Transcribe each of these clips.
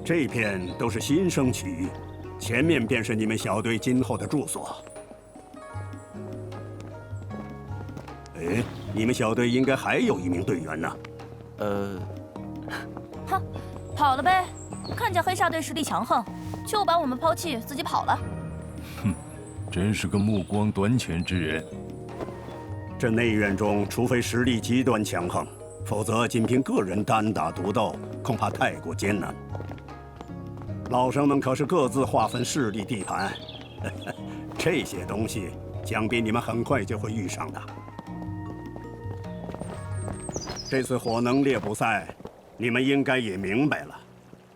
这片都是新生区域，前面便是你们小队今后的住所。哎，你们小队应该还有一名队员呢。哼，跑了呗！看见黑煞队实力强横，就把我们抛弃，自己跑了。哼，真是个目光短浅之人。这内院中，除非实力极端强横，否则仅凭个人单打独斗，恐怕太过艰难。老生们可是各自划分势力地盘，这些东西想必你们很快就会遇上的。这次火能猎捕赛，你们应该也明白了，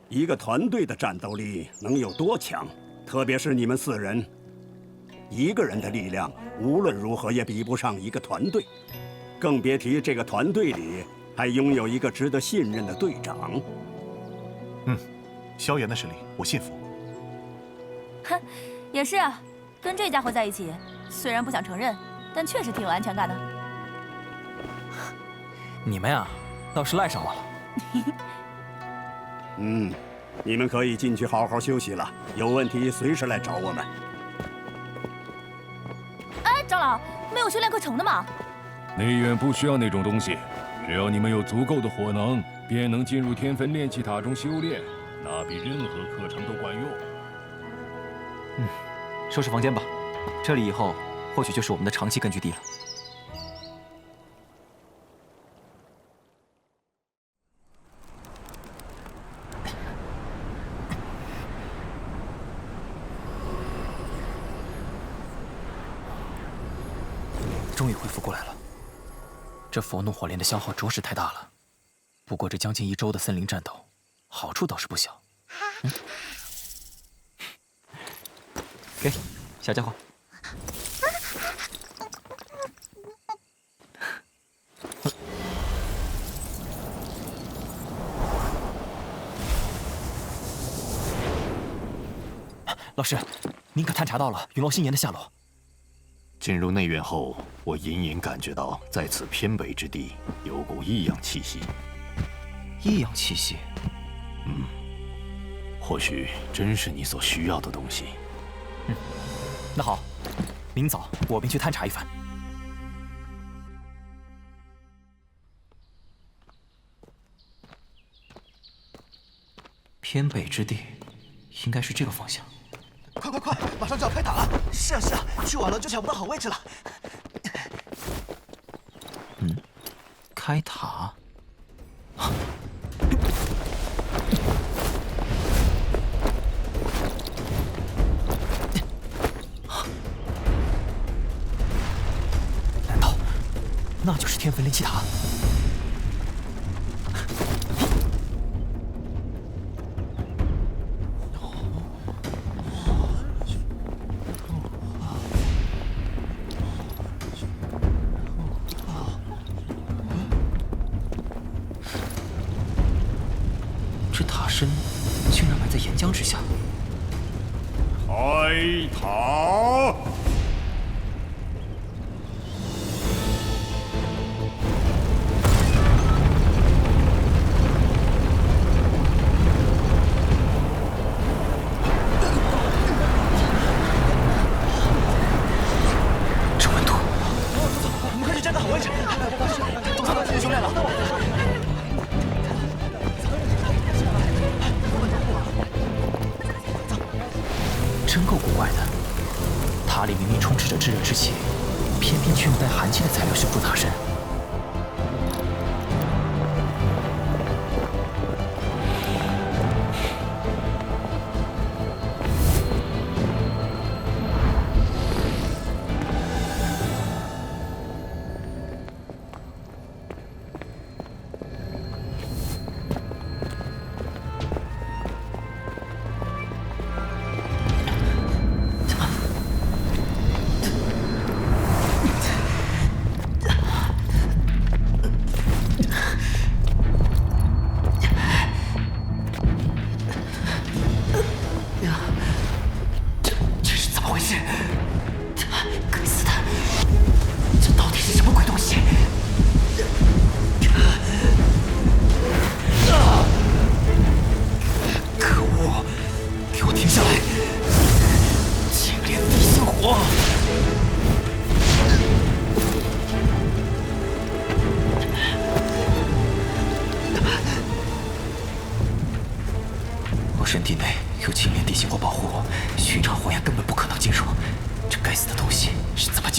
一个团队的战斗力能有多强？特别是你们4人，一个人的力量无论如何也比不上一个团队，更别提这个团队里还拥有一个值得信任的队长。萧炎的实力我信服。哼，也是啊，跟这家伙在一起，虽然不想承认，但确实挺有安全感的。你们呀，倒是赖上我了。你们可以进去好好休息了，有问题随时来找我们。哎，长老，没有修炼课程的吗？内院不需要那种东西，只要你们有足够的火能，便能进入天分炼气塔中修炼，那比任何课程都管用。收拾房间吧，这里以后或许就是我们的长期根据地了。终于恢复过来了。这佛怒火莲的消耗着实太大了，不过这将近1周的森林战斗，好处倒是不小。给，小家伙。老师，您可探查到了陨落星岩的下落？进入内院后，我隐隐感觉到在此偏北之地有股异样气息。异样气息？或许真是你所需要的东西。那好，明早我便去探查一番。偏北之地，应该是这个方向。快快快，马上就要开塔了！是啊是啊，去晚了就抢不到好位置了。开塔？难道那就是天分炼气塔？这塔身竟然埋在岩浆之下。开塔！这温度，我们快去站个好位置。走，兄弟了。真够古怪的，塔里明明充斥着炙热之气，偏偏却用带寒气的材料修筑塔身。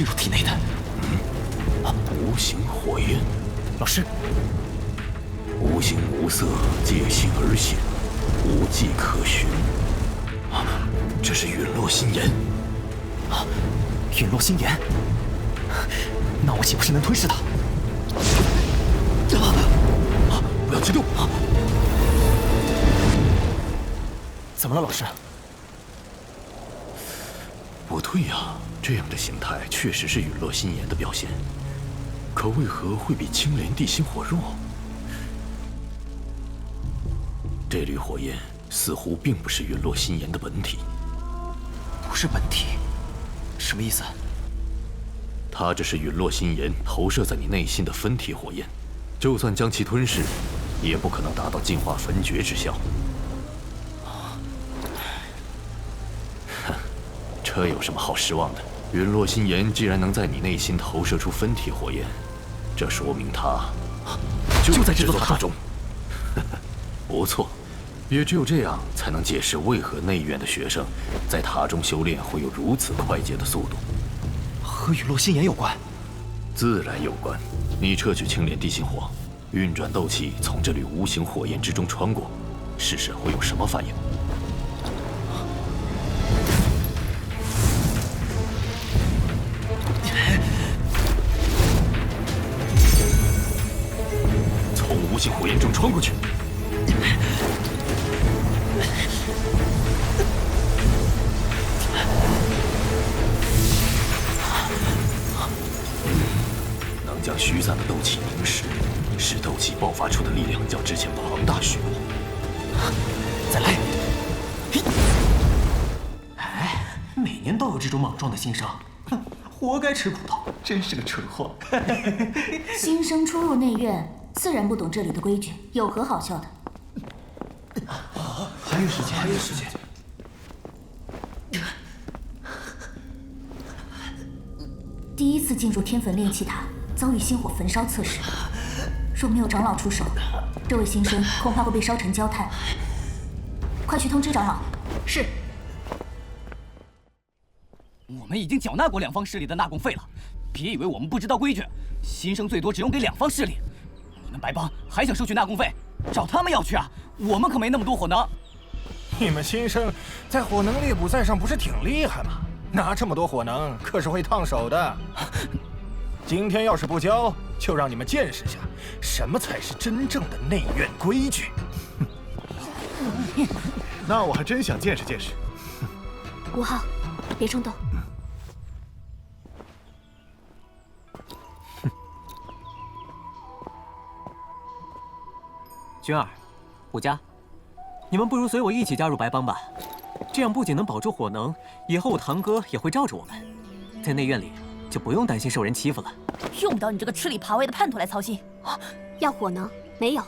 进入体内的。无形火焰，老师，无形无色，借心而现，无迹可寻。这是陨落心炎。陨落心炎，那我岂不是能吞噬它？不要激动！怎么了，老师？不对呀，这样的形态确实是陨落心炎的表现，可为何会比青莲地心火弱？这缕火焰似乎并不是陨落心炎的本体。不是本体，什么意思？它只是陨落心炎投射在你内心的分体火焰，就算将其吞噬，也不可能达到净化焚诀之效。哼，这有什么好失望的？陨落心炎既然能在你内心投射出分体火焰，这说明它就在这座塔中。不错，也只有这样才能解释为何内院的学生在塔中修炼会有如此快捷的速度。和陨落心炎有关？自然有关。你摄取青莲地心火，运转斗气从这缕无形火焰之中穿过，试试会有什么反应。从无形火焰中穿过去。能将虚散的斗气凝实，使斗气爆发出的力量较之前庞大许多。再来！哎，每年都有这种莽撞的新生，哼，活该吃苦头，真是个蠢货。新生初入内院，自然不懂这里的规矩，有何好笑的？还有时间，还有时间。第一次进入天坟炼气塔，遭遇心火焚烧测试，若没有长老出手，这位新生恐怕会被烧成焦炭。快去通知长老。是。我们已经缴纳过两方势力的纳贡费了，别以为我们不知道规矩。新生最多只用给两方势力，你们白帮还想收取纳贡费，找他们要去啊！我们可没那么多火能。你们新生在火能猎捕赛上不是挺厉害吗？拿这么多火能可是会烫手的。今天要是不交，就让你们见识下什么才是真正的内院规矩。那我还真想见识见识。5号，别冲动。君儿，武家，你们不如随我一起加入白帮吧。这样不仅能保住火能，以后我堂哥也会罩着我们，在内院里就不用担心受人欺负了。用不着你这个吃里扒外的叛徒来操心。要火能？没有。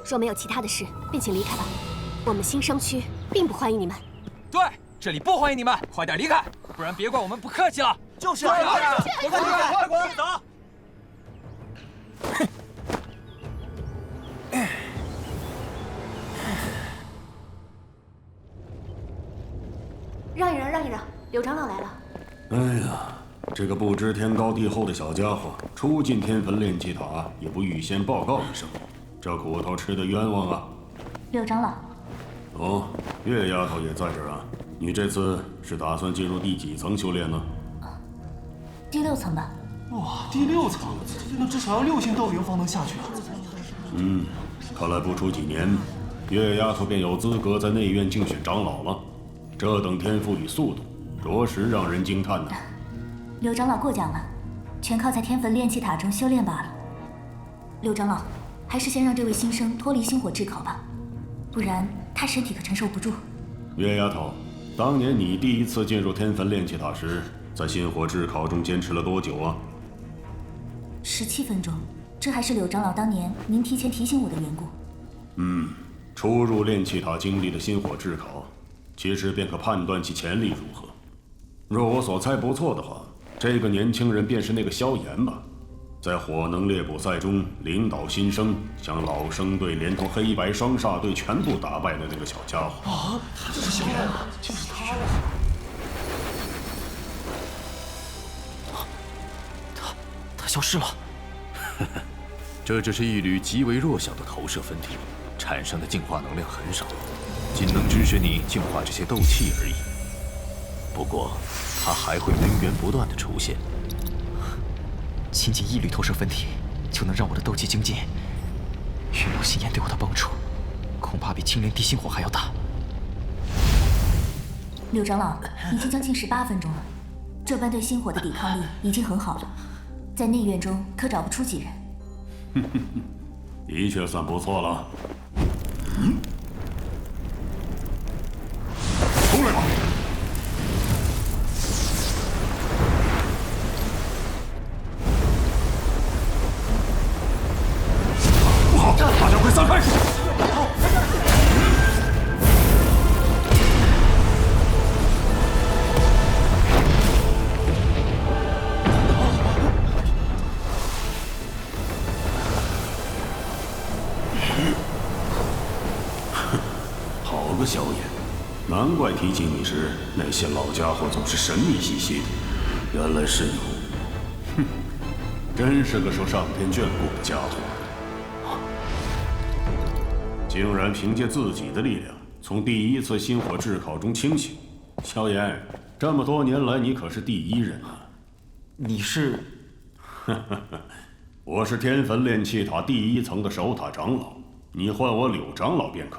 若没有其他的事，便请离开吧。我们新生区并不欢迎你们。对，这里不欢迎你们，快点离开，不然别怪我们不客气了。就是啊，快滚，走！让一让，让一让，柳长老来了。哎呀，这个不知天高地厚的小家伙，初进天坟炼气塔也不预先报告一声，这苦头吃得冤枉啊！柳长老。哦，月丫头也在这儿啊。你这次是打算进入第几层修炼呢？第6层吧。哇，第6层，那至少要6星斗灵方能下去啊。看来不出几年，月丫头便有资格在内院竞选长老了。这等天赋与速度，着实让人惊叹呐！柳长老过奖了，全靠在天坟炼气塔中修炼罢了。柳长老，还是先让这位新生脱离心火炙烤吧，不然他身体可承受不住。月丫头，当年你第一次进入天坟炼气塔时，在心火炙烤中坚持了多久啊？17分钟，这还是柳长老当年您提前提醒我的缘故。初入炼气塔经历的心火炙烤，其实便可判断其潜力如何。若我所猜不错的话，这个年轻人便是那个萧炎吧？在火能猎捕赛中领导新生，将老生队连同黑白双煞队全部打败的那个小家伙。啊，他就是萧炎啊，就是他呀！它消失了。这只是一缕极为弱小的投射分体，产生的净化能量很少，仅能支持你净化这些斗气而已。不过，它还会源源不断的出现。仅仅一缕投射分体，就能让我的斗气精进。陨落心炎对我的帮助，恐怕比青莲地心火还要大。柳长老，已经将近18分钟了，这般对心火的抵抗力已经很好了，在内院中可找不出几人。的确算不错了。出来吧！不好，大家快散开！好个萧炎，难怪提起你时，那些老家伙总是神秘兮兮的。原来是你，哼，真是个受上天眷顾的家伙。竟然凭借自己的力量，从第一次心火炙烤中清醒。萧炎，这么多年来，你可是第一人啊！你是？我是天坟炼气塔第1层的守塔长老，你唤我柳长老便可。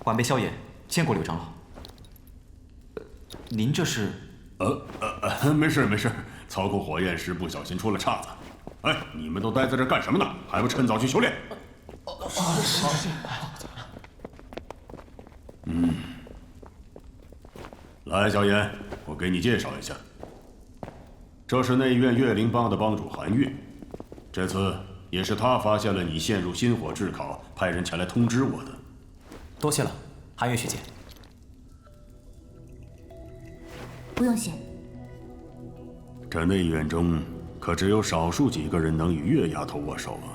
晚辈萧炎见过柳长老。您这是？没事没事，操控火焰时不小心出了岔子。哎，你们都待在这干什么呢？还不趁早去修炼？是。来，萧炎，我给你介绍一下，这是内院月灵帮的帮主韩月。这次也是他发现了你陷入心火炙烤，派人前来通知我的。多谢了，韩月学姐。不用谢。这内院中可只有少数几个人能与月丫头握手啊。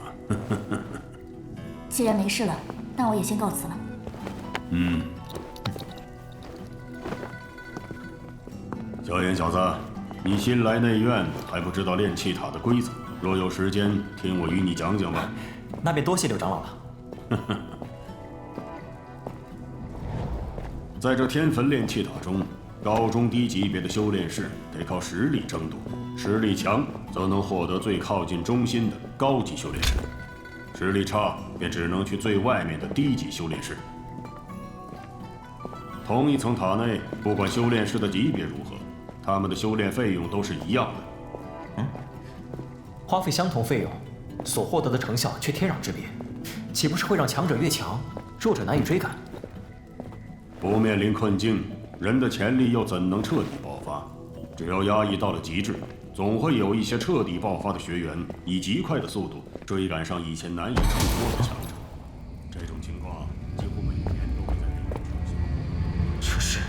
既然没事了，那我也先告辞了。萧炎小子，你新来内院还不知道炼气塔的规则，若有时间，听我与你讲讲吧。那便多谢柳长老了。在这天坟炼气塔中，高中低级别的修炼士得靠实力争夺，实力强则能获得最靠近中心的高级修炼士，实力差便只能去最外面的低级修炼室。同一层塔内，不管修炼师的级别如何，他们的修炼费用都是一样的。花费相同费用，所获得的成效却天壤之别，岂不是会让强者越强，弱者难以追赶？不面临困境，人的潜力又怎能彻底爆发？只要压抑到了极致，总会有一些彻底爆发的学员，以极快的速度追赶上以前难以触摸的强者。这种情况几乎每年都会在内部出现。这是。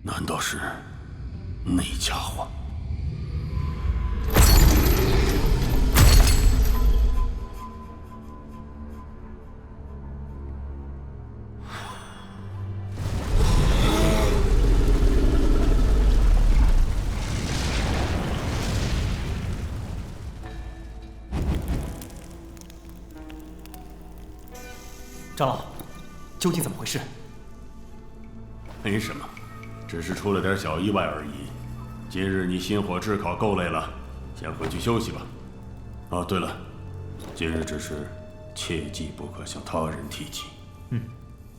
难道是那家伙？长老，究竟怎么回事？没什么，只是出了点小意外而已。今日你心火炙烤够累了，先回去休息吧。哦，对了，今日之事切记不可向他人提起。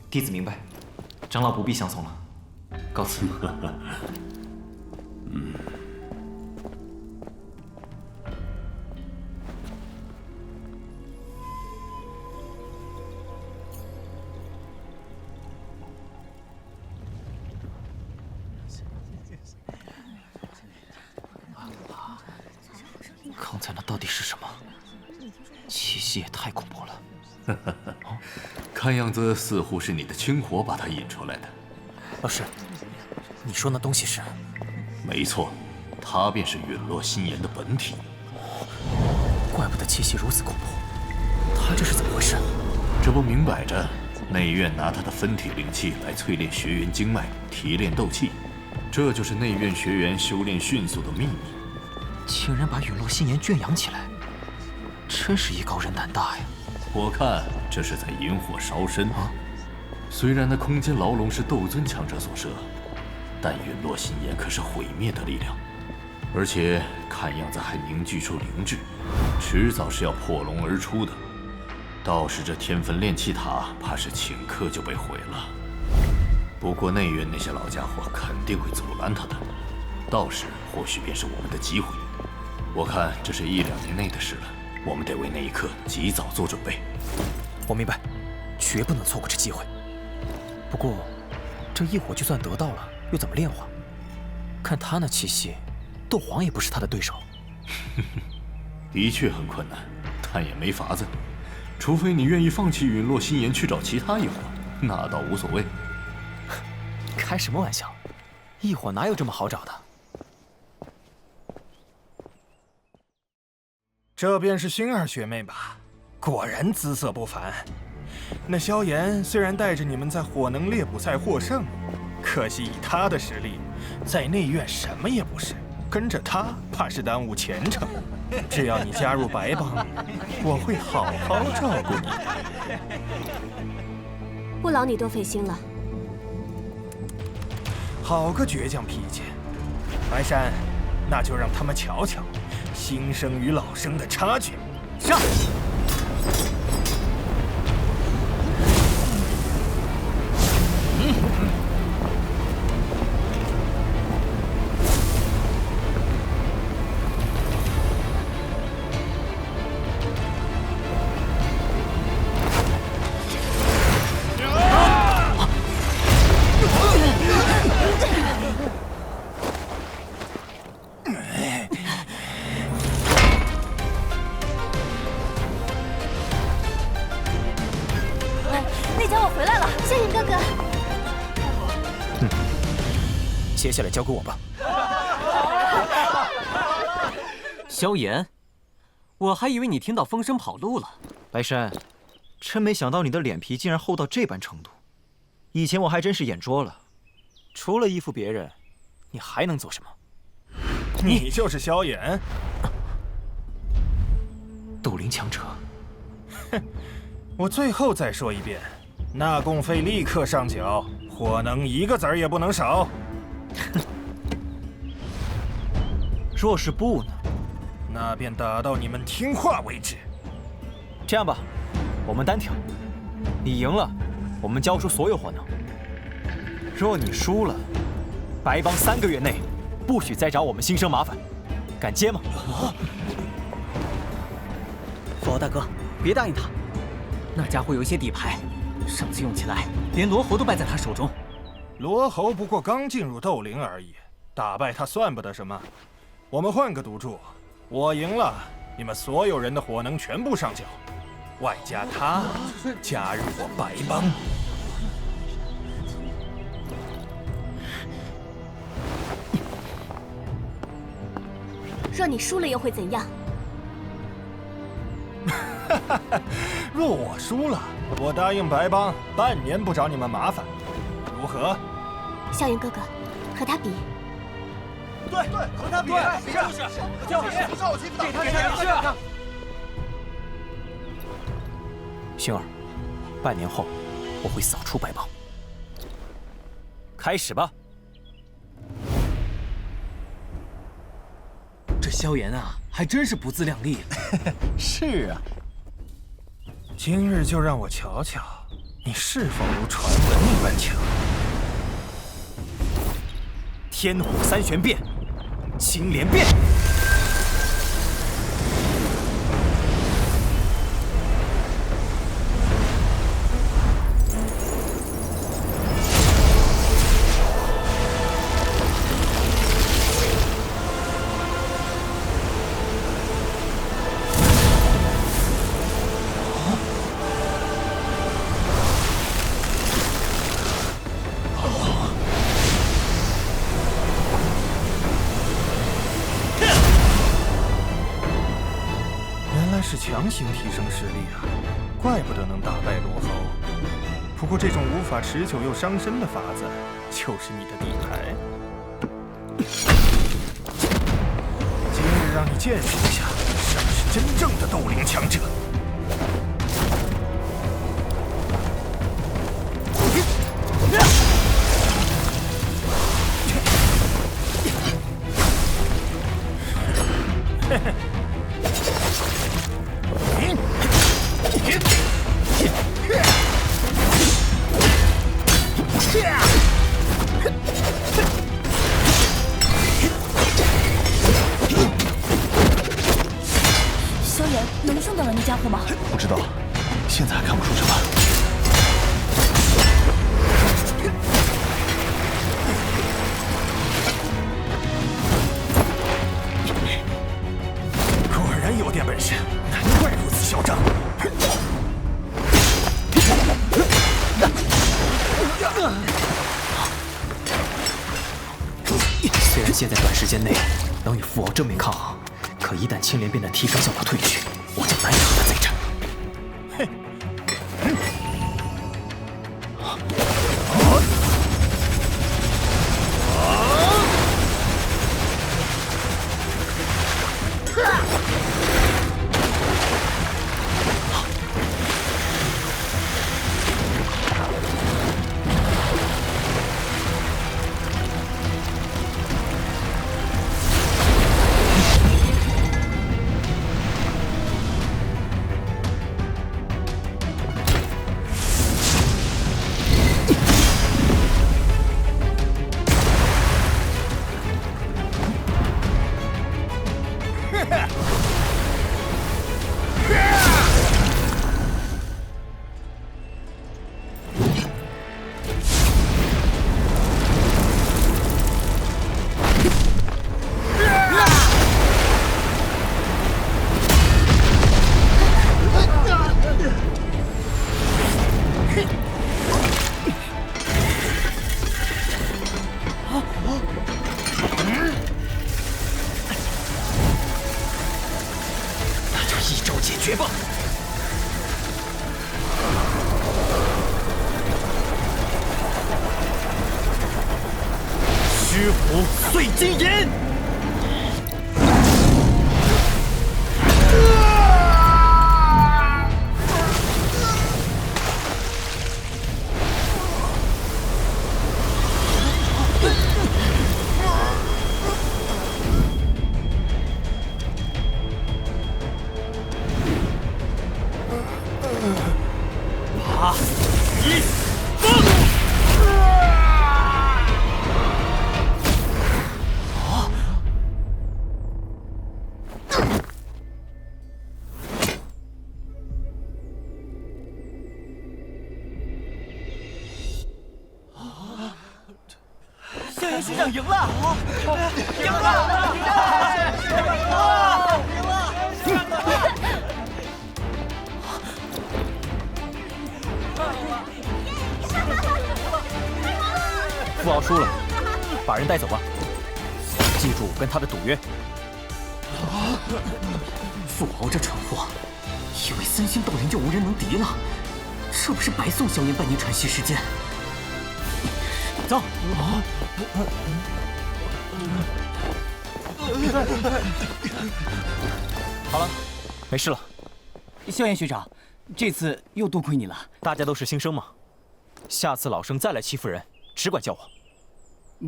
弟子明白，长老不必相送了，告辞。刚才那到底是什么？气息也太恐怖了。看样子似乎是你的清火把它引出来的。老师，你说那东西是？没错，它便是陨落心炎的本体。怪不得气息如此恐怖，他这是怎么回事？这不明摆着，内院拿他的分体灵气来淬炼学员经脉，提炼斗气，这就是内院学员修炼迅速的秘密。竟然把陨落心炎圈养起来，真是艺高人胆大呀！我看这是在引火烧身啊！虽然那空间牢笼是斗尊强者所设，但陨落心炎可是毁灭的力量，而且看样子还凝聚出灵智，迟早是要破笼而出的。倒是这天分炼气塔，怕是顷刻就被毁了。不过内院那些老家伙肯定会阻拦他的，到时或许便是我们的机会。我看这是1-2年内的事了，我们得为那一刻及早做准备。我明白，绝不能错过这机会。不过，这异火就算得到了，又怎么炼化？看他那气息，斗皇也不是他的对手。的确很困难，但也没法子。除非你愿意放弃陨落心炎去找其他异火，那倒无所谓。开什么玩笑？异火哪有这么好找的？这便是星儿学妹吧？果然姿色不凡。那萧炎虽然带着你们在火能猎捕赛获胜，可惜以他的实力，在内院什么也不是。跟着他怕是耽误前程。只要你加入白帮，我会好好照顾你的。不劳你多费心了。好个倔强脾气！白山，那就让他们瞧瞧新生与老生的差距。上！接下来交给我吧。萧炎，我还以为你听到风声跑路了。白山，真没想到你的脸皮竟然厚到这般程度。以前我还真是眼拙了，除了依附别人，你还能做什么？你就是萧炎？斗灵强者。哼，我最后再说一遍，纳贡费立刻上缴，火能一个子儿也不能少。若是不呢？那便打到你们听话为止。这样吧，我们单挑，你赢了，我们交出所有火能；若你输了，白帮3个月内不许再找我们新生麻烦，敢接吗？富豪大哥，别答应他，那家伙有一些底牌，上次用起来连罗侯都败在他手中。罗侯不过刚进入斗灵而已，打败他算不得什么。我们换个赌注，我赢了，你们所有人的火能全部上缴，外加他加入我白帮。若你输了又会怎样？若我输了，我答应白帮半年不找你们麻烦，如何？萧炎哥哥，和他比。对，和他比，就是给他点是。星儿，半年后，我会扫除白帮。开始吧。这萧炎啊，还真是不自量力。是啊。今日就让我瞧瞧，你是否如传闻一般强。天火三玄变，青莲变。是强行提升实力啊，怪不得能打败罗侯。不过这种无法持久又伤身的法子，就是你的底牌。今日让你见识一下什么是真正的斗灵强者。萧炎能用得了那家伙吗？不知道，现在还看不出什么。果然有点本事，难怪如此嚣张。虽然现在短时间内能与父王正面抗衡，可一旦青莲变的提升效果退去，我就难以和他再战。绝吧！虚虎碎金银。萧炎学长赢了！赢了！父敖输了，把人带走吧。记住跟他的赌约。父敖这蠢货，以为3星斗灵就无人能敌了，这不是白送萧炎半年喘息时间？走。好了，没事了。萧炎学长，这次又多亏你了。大家都是新生嘛，下次老生再来欺负人，只管叫我。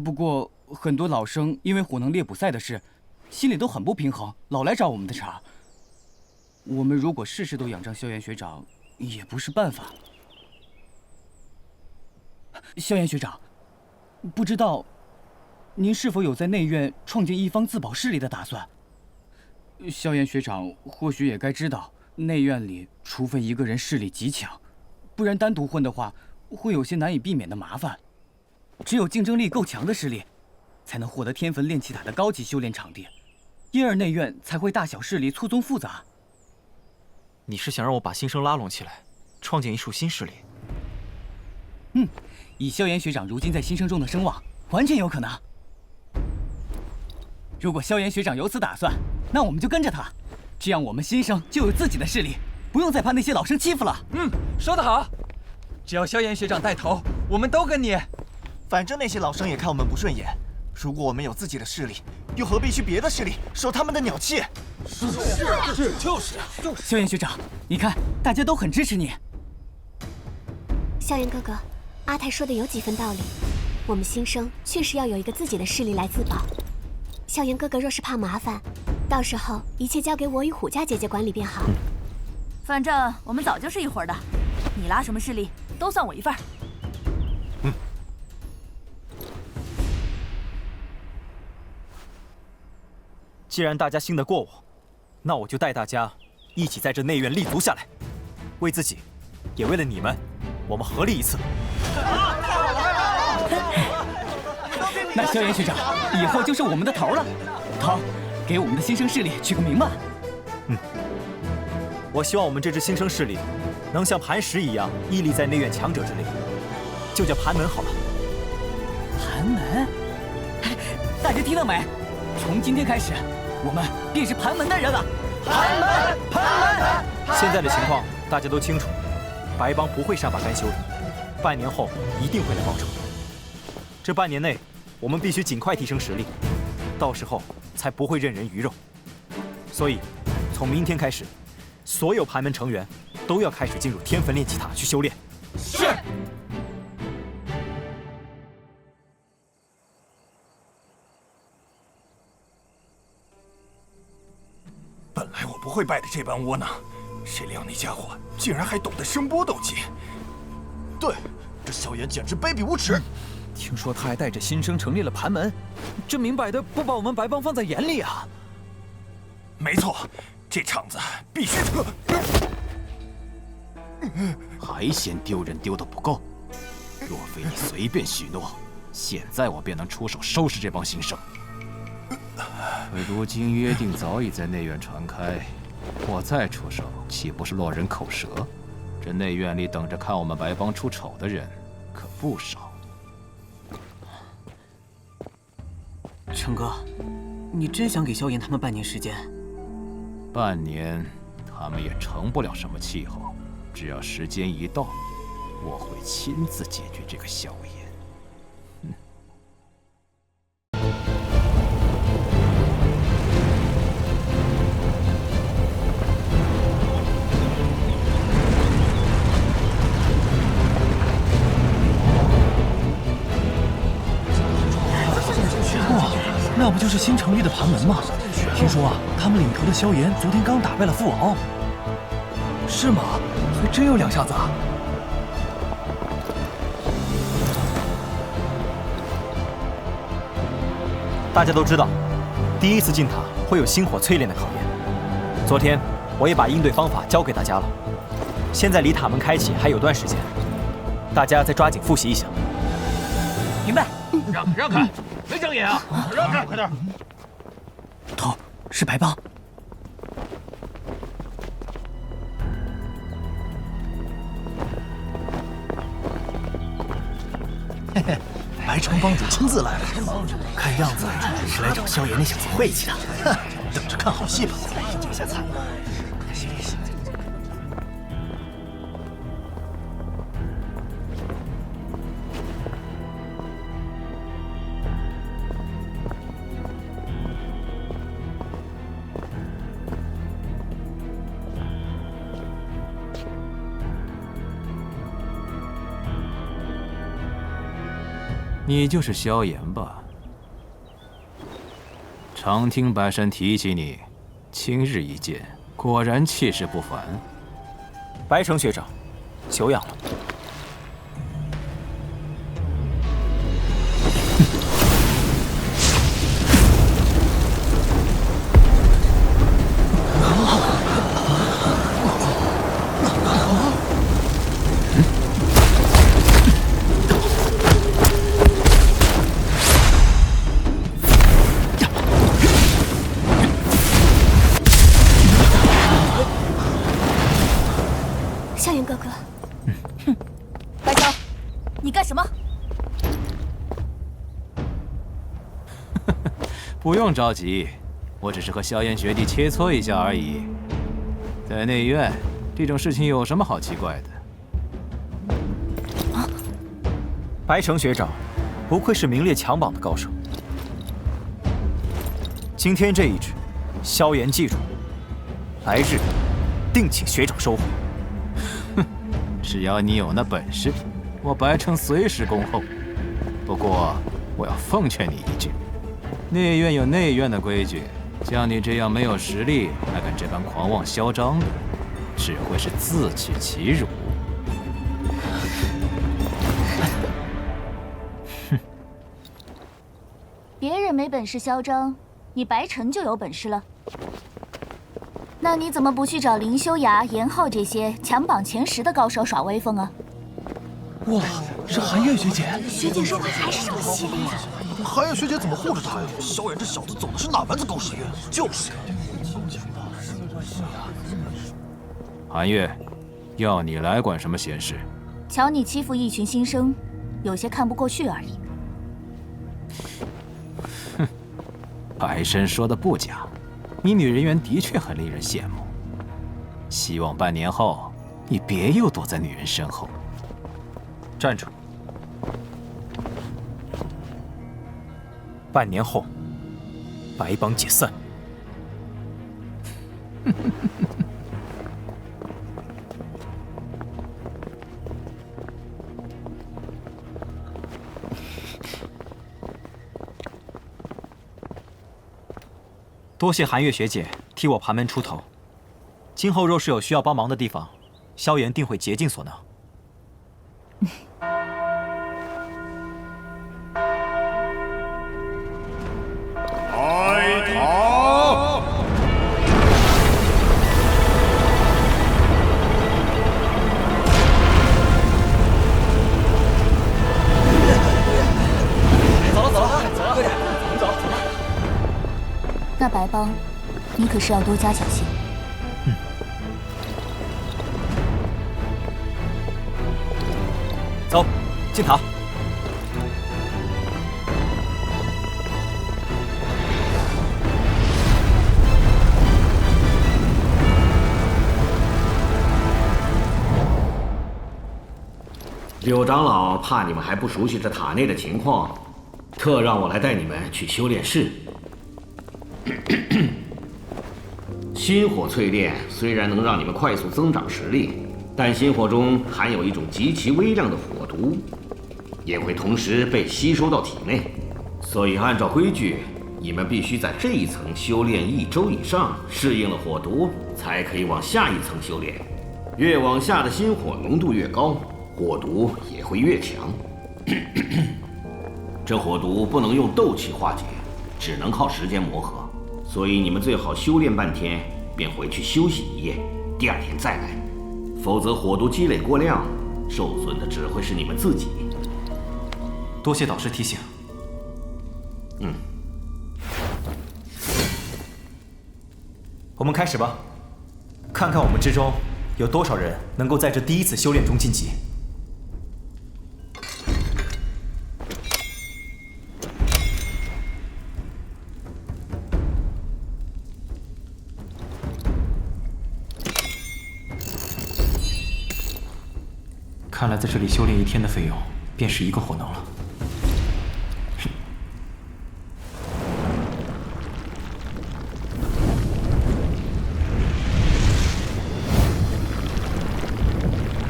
不过很多老生因为火能猎捕赛的事，心里都很不平衡，老来找我们的茬。我们如果事事都仰仗萧炎学长，也不是办法。萧炎学长，不知道您是否有在内院创建一方自保势力的打算？萧炎学长或许也该知道，内院里除非一个人势力极强，不然单独混的话，会有些难以避免的麻烦。只有竞争力够强的势力，才能获得天坟炼气塔的高级修炼场地，因而内院才会大小势力错综复杂。你是想让我把新生拉拢起来，创建一处新势力？以萧炎学长如今在新生中的声望，完全有可能。如果萧炎学长有此打算，那我们就跟着他，这样我们新生就有自己的势力，不用再怕那些老生欺负了。说得好，只要萧炎学长带头，我们都跟你。反正那些老生也看我们不顺眼，如果我们有自己的势力，又何必去别的势力受他们的鸟气？就是。萧炎学长，你看大家都很支持你。萧炎哥哥，阿泰说的有几分道理，我们新生确实要有一个自己的势力来自保。萧炎哥哥若是怕麻烦，到时候一切交给我与虎家姐姐管理便好。反正我们早就是一伙的，你拉什么势力都算我一份儿。既然大家信得过我，那我就带大家一起在这内院立足下来，为自己，也为了你们，我们合力一次。那萧炎学长以后就是我们的头了，头，给我们的新生势力取个名吧。我希望我们这支新生势力能像磐石一样屹立在内院强者之列，就叫盘门好了。盘门？大家听到没？从今天开始，我们便是盘门的人了。盘门，盘门！现在的情况大家都清楚，白帮不会善罢甘休的，半年后一定会来报仇。这半年内，我们必须尽快提升实力，到时候才不会任人鱼肉。所以，从明天开始，所有盘门成员都要开始进入天坟炼气塔去修炼。是。本来我不会败得这般窝囊，谁料那家伙竟然还懂得声波斗技。对，这萧炎简直卑鄙无耻。听说他还带着新生成立了盘门，这明摆的不把我们白帮放在眼里啊！没错，这场子必须撤。还嫌丢人丢得不够？若非你随便许诺，现在我便能出手收拾这帮新生。可如今约定早已在内院传开，我再出手，岂不是落人口舌？这内院里等着看我们白帮出丑的人可不少。成哥，你真想给萧炎他们半年时间？半年，他们也成不了什么气候。只要时间一到，我会亲自解决这个萧炎。那不就是新成立的盘门吗？听说啊，他们领头的萧炎昨天刚打败了父敖。是吗？还真有两下子啊！大家都知道，第一次进塔会有星火淬炼的考验。昨天我也把应对方法教给大家了。现在离塔门开启还有段时间，大家再抓紧复习一下。明白。让开，没睁眼啊！让开，快点！头是白帮。嘿嘿，白城帮主亲自来了，看样子是来找萧炎那小子晦气的。哼，等着看好戏吧。这下惨了。你就是萧炎吧？常听白山提起你，今日一见，果然气势不凡。白城学长，久仰了。萧炎哥哥，白城，你干什么？不用着急，我只是和萧炎学弟切磋一下而已。在内院，这种事情有什么好奇怪的？白城学长，不愧是名列强榜的高手。今天这一指，萧炎记住，来日定请学长收获。只要你有那本事，我白城随时恭候。不过，我要奉劝你一句，内院有内院的规矩，像你这样没有实力还敢这般狂妄嚣张的，只会是自取其辱。别人没本事嚣张，你白城就有本事了。那你怎么不去找林修崖、严浩这些强榜前10的高手耍威风啊？哇，是寒月学姐！学姐说话还是这么犀利啊！寒月学姐怎么护着他呀？萧炎这小子走的是哪门子狗屎运？就是。寒月，要你来管什么闲事？瞧你欺负一群新生，有些看不过去而已。哼，白参说的不假。你女人缘的确很令人羡慕，希望半年后你别又躲在女人身后。站住！半年后，白帮解散。多谢寒月学姐替我盘门出头，今后若是有需要帮忙的地方，萧炎定会竭尽所能。开塔！走了，快点，我们走。那白帮，你可是要多加小心。走，进塔。柳长老怕你们还不熟悉这塔内的情况，特让我来带你们去修炼室。心火淬炼虽然能让你们快速增长实力，但心火中含有一种极其微量的火毒，也会同时被吸收到体内。所以按照规矩，你们必须在这一层修炼1周以上，适应了火毒，才可以往下一层修炼。越往下的心火浓度越高，火毒也会越强。这火毒不能用斗气化解，只能靠时间磨合。所以你们最好修炼半天，便回去休息1夜，第2天再来。否则火毒积累过量，受损的只会是你们自己。多谢导师提醒。我们开始吧，看看我们之中有多少人能够在这第1次修炼中晋级。看来在这里修炼1天的费用，便是1个火能了。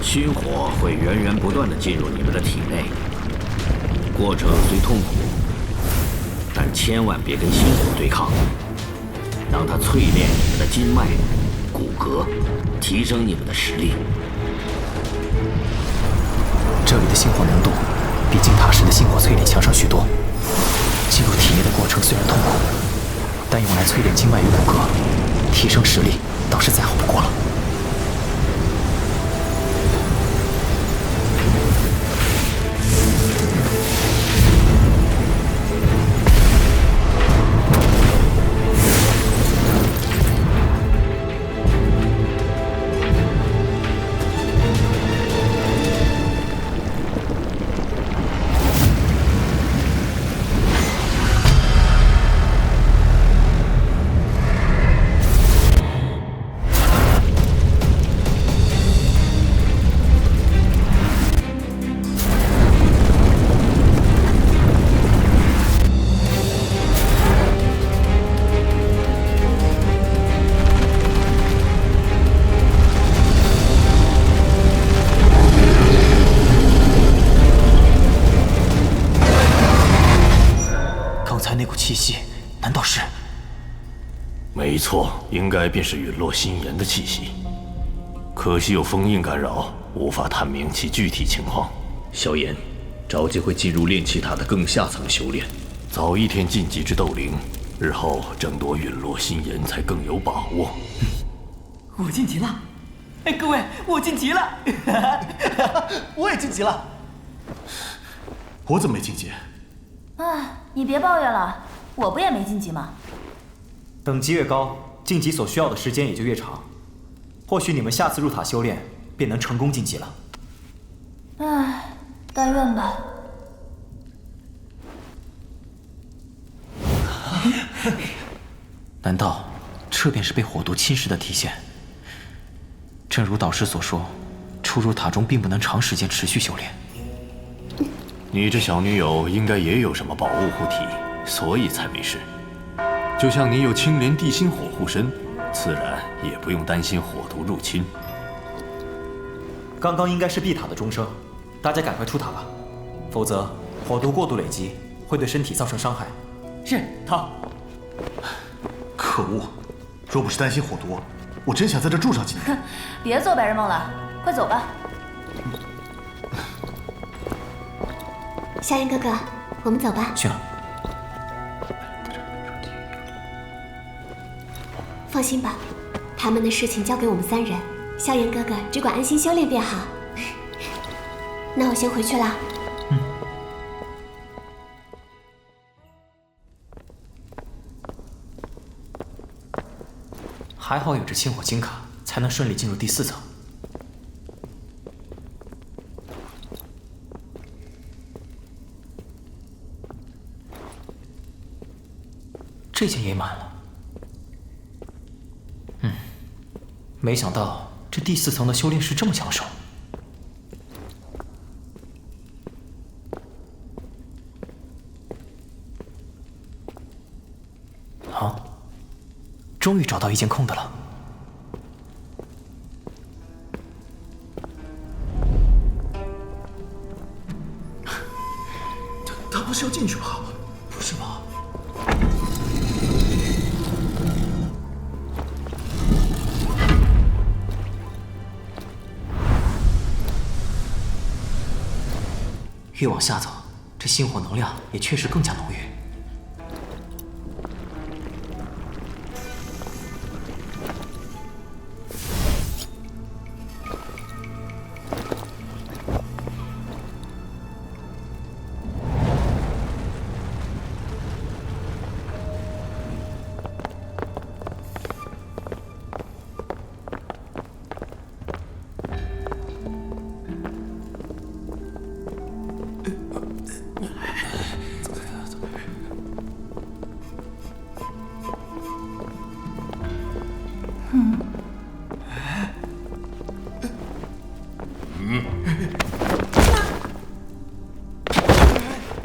心火会源源不断地进入你们的体内，过程虽痛苦，但千万别跟心火对抗，让它淬炼你们的筋脉、骨骼，提升你们的实力。这里的心火浓度比金塔时的心火淬炼强上许多。进入体内的过程虽然痛苦，但用来淬炼筋脉与骨骼，提升实力倒是再好不过了。没错，应该便是陨落心炎的气息。可惜有封印干扰，无法探明其具体情况。萧炎，找机会进入炼气塔的更下层修炼，早一天晋级至斗灵，日后争夺陨落心炎才更有把握。我晋级了！哎，各位，我晋级了！我也晋级了。我怎么没晋级？哎，你别抱怨了，我不也没晋级吗？等级越高，晋级所需要的时间也就越长。或许你们下次入塔修炼，便能成功晋级了。唉，但愿吧。难道这便是被火毒侵蚀的体现？正如导师所说，初入塔中并不能长时间持续修炼。你这小女友应该也有什么宝物护体，所以才没事。就像你有青莲地心火护身，自然也不用担心火毒入侵。刚刚应该是 B 塔的钟声，大家赶快出塔吧，否则火毒过度累积会对身体造成伤害。是，逃。可恶！若不是担心火毒，我真想在这住上几年。别做白日梦了，快走吧。萧炎哥哥，我们走吧。行。放心吧，他们的事情交给我们3人，萧炎哥哥只管安心修炼便好。那我先回去啦。还好有着星火金卡，才能顺利进入第4层。这间也满了。没想到这第4层的修炼师这么抢手。好，终于找到一间空的了。他不是要进去吗？不是吗？越往下走，这星火能量也确实更加浓郁。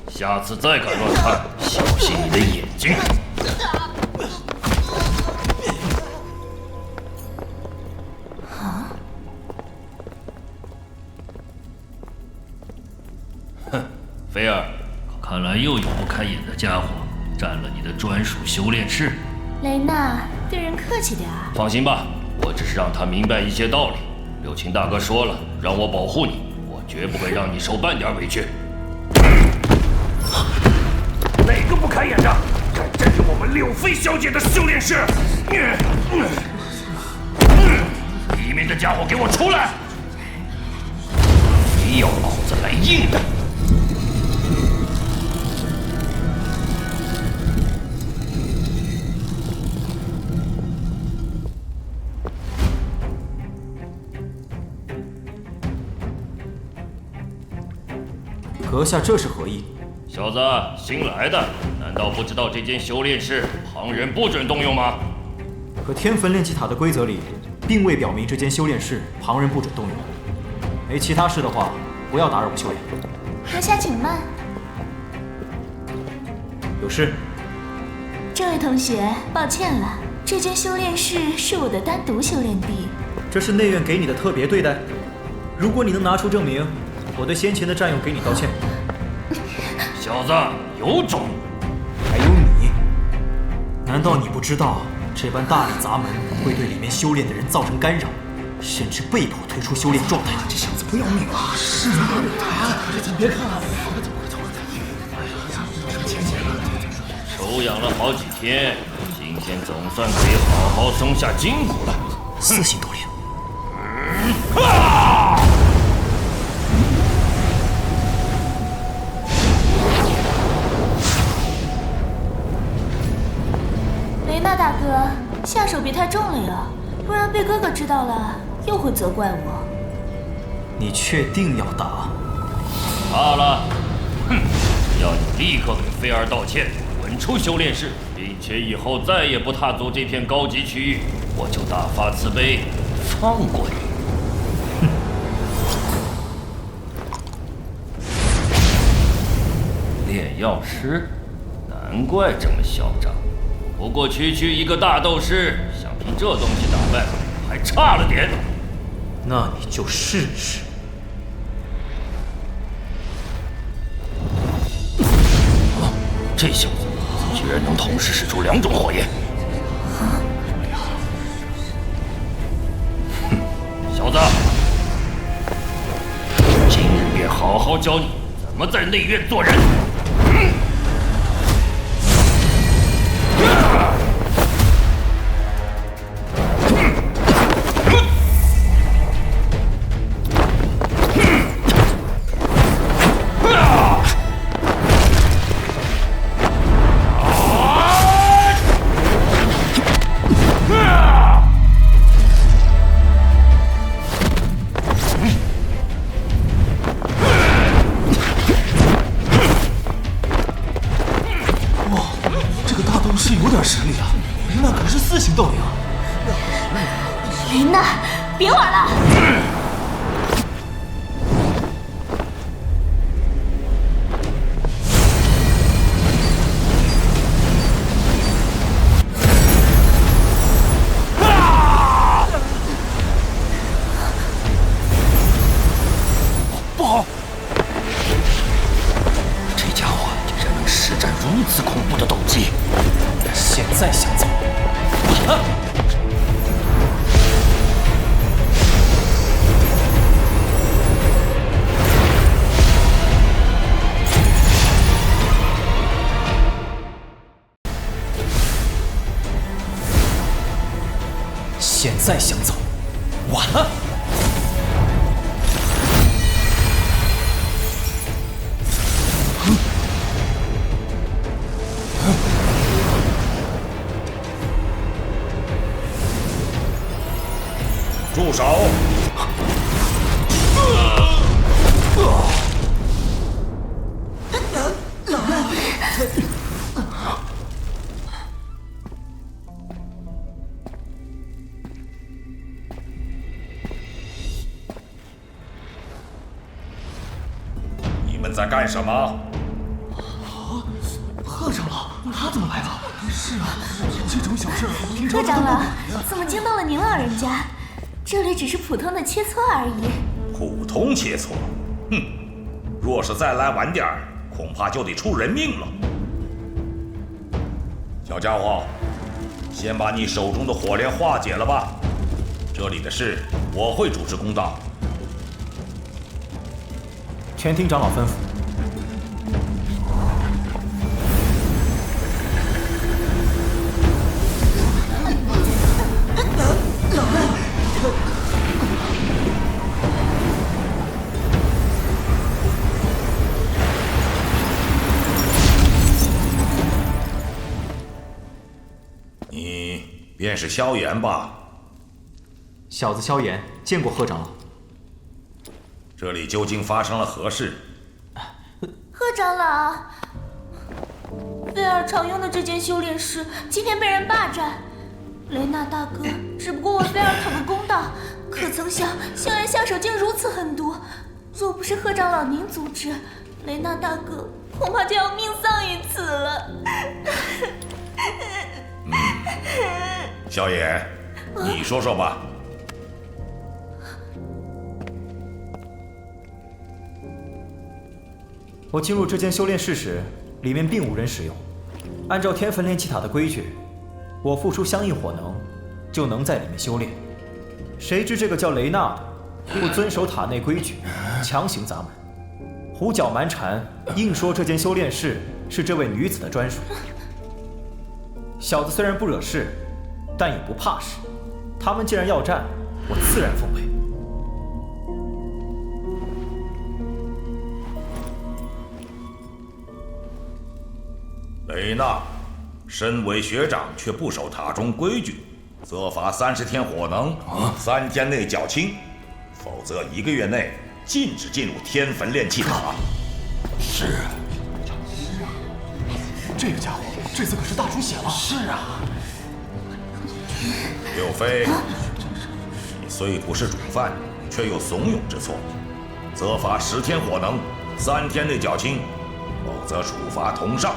下次再敢乱看，小心你的眼睛！哼，菲儿，来又有不开眼的家伙占了你的专属修炼室。雷娜，对人客气点啊。放心吧，我只是让他明白一些道理。柳青大哥说了，让我保护你，我绝不会让你受半点委屈。哪个不开眼的，敢占用我们柳妃小姐的修炼室？里面的家伙给我出来！非要老子来硬的！阁下这是何意？小子，新来的，难道不知道这间修炼室旁人不准动用吗？可天坟炼气塔的规则里，并未表明这间修炼室旁人不准动用。没其他事的话，不要打扰我修炼。阁下请慢。有事？这位同学，抱歉了，这间修炼室是我的单独修炼地。这是内院给你的特别对待。如果你能拿出证明，我对先前的战友给你道歉。小子，有种！还有你，难道你不知道这般大力砸门会对里面修炼的人造成干扰，甚至被迫退出修炼状态？这小子不要命啊！是啊，你别看了，手痒了好几天，今天总算可以好好松下筋骨了。四星斗灵。雷娜大哥，下手别太重了呀，不然被哥哥知道了又会责怪我。你确定要打？怕了，哼！只要你立刻给菲儿道歉，滚出修炼室，并且以后再也不踏足这片高级区域，我就大发慈悲，放过你。炼药师，难怪这么嚣张。不过区区一个大斗师，想凭这东西打败我，还差了点。那你就试试。这小子居然能同时使出2种火焰！哼，小子，今日便好好教你怎么在内院做人。雷娜，别玩了！不好！这家伙竟然能施展如此恐怖的斗技！现在想走？现在想走，晚了。住手！你们在干什么？贺长老，他怎么来了？是啊，这种小事平常贺长老，怎么惊动了您老人家？这里只是普通的切磋而已。普通切磋？哼！若是再来晚点儿，恐怕就得出人命了。小家伙，先把你手中的火莲化解了吧。这里的事我会主持公道。全听长老吩咐。你便是萧炎吧？小子萧炎见过贺长老。这里究竟发生了何事？贺长老，菲尔常用的这间修炼室今天被人霸占。雷纳大哥只不过为菲尔讨个公道，可曾想萧炎下手竟如此狠毒。若不是贺长老您阻止，雷纳大哥恐怕就要命丧于此了。萧炎，你说说吧。我进入这间修炼室时，里面并无人使用。按照天焚炼气塔的规矩，我付出相应火能，就能在里面修炼。谁知这个叫雷娜的不遵守塔内规矩，强行砸门，胡搅蛮缠，硬说这间修炼室是这位女子的专属。小子虽然不惹事，但也不怕事。他们既然要战，我自然奉陪。雷娜，身为学长却不守塔中规矩，责罚30天火能，3天内缴清，否则1个月内禁止进入天焚炼气塔。是。这个家伙这次可是大出血了。是啊。柳飞，你虽不是主犯，却有怂恿之错，责罚10天火能，3天内缴清，否则处罚同上。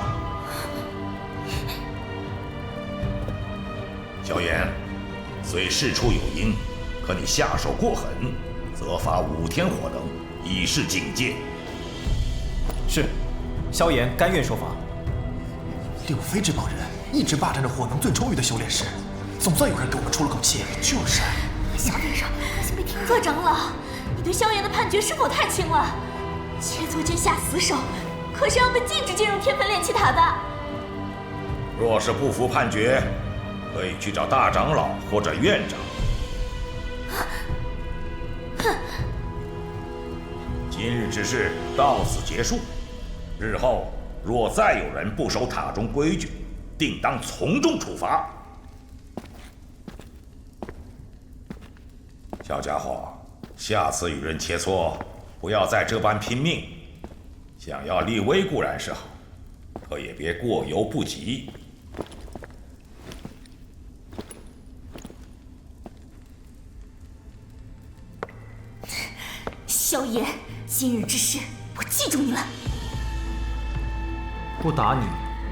萧炎，虽事出有因，可你下手过狠，责罚5天火能，以示警戒。是，萧炎甘愿受罚。柳飞这帮人一直霸占着火能最充裕的修炼室，总算有人给我们出了口气。就是。小点声，担心被听。贺长老，你对萧炎的判决是否太轻了？切磋间下死手，可是要被禁止进入天焚炼气塔的。若是不服判决，可以去找大长老或者院长。哼！今日之事到此结束，日后若再有人不守塔中规矩，定当从重处罚。小家伙，下次与人切磋，不要再这般拼命。想要立威固然是好，可也别过犹不及。萧炎，今日之事我记住你了。不打你，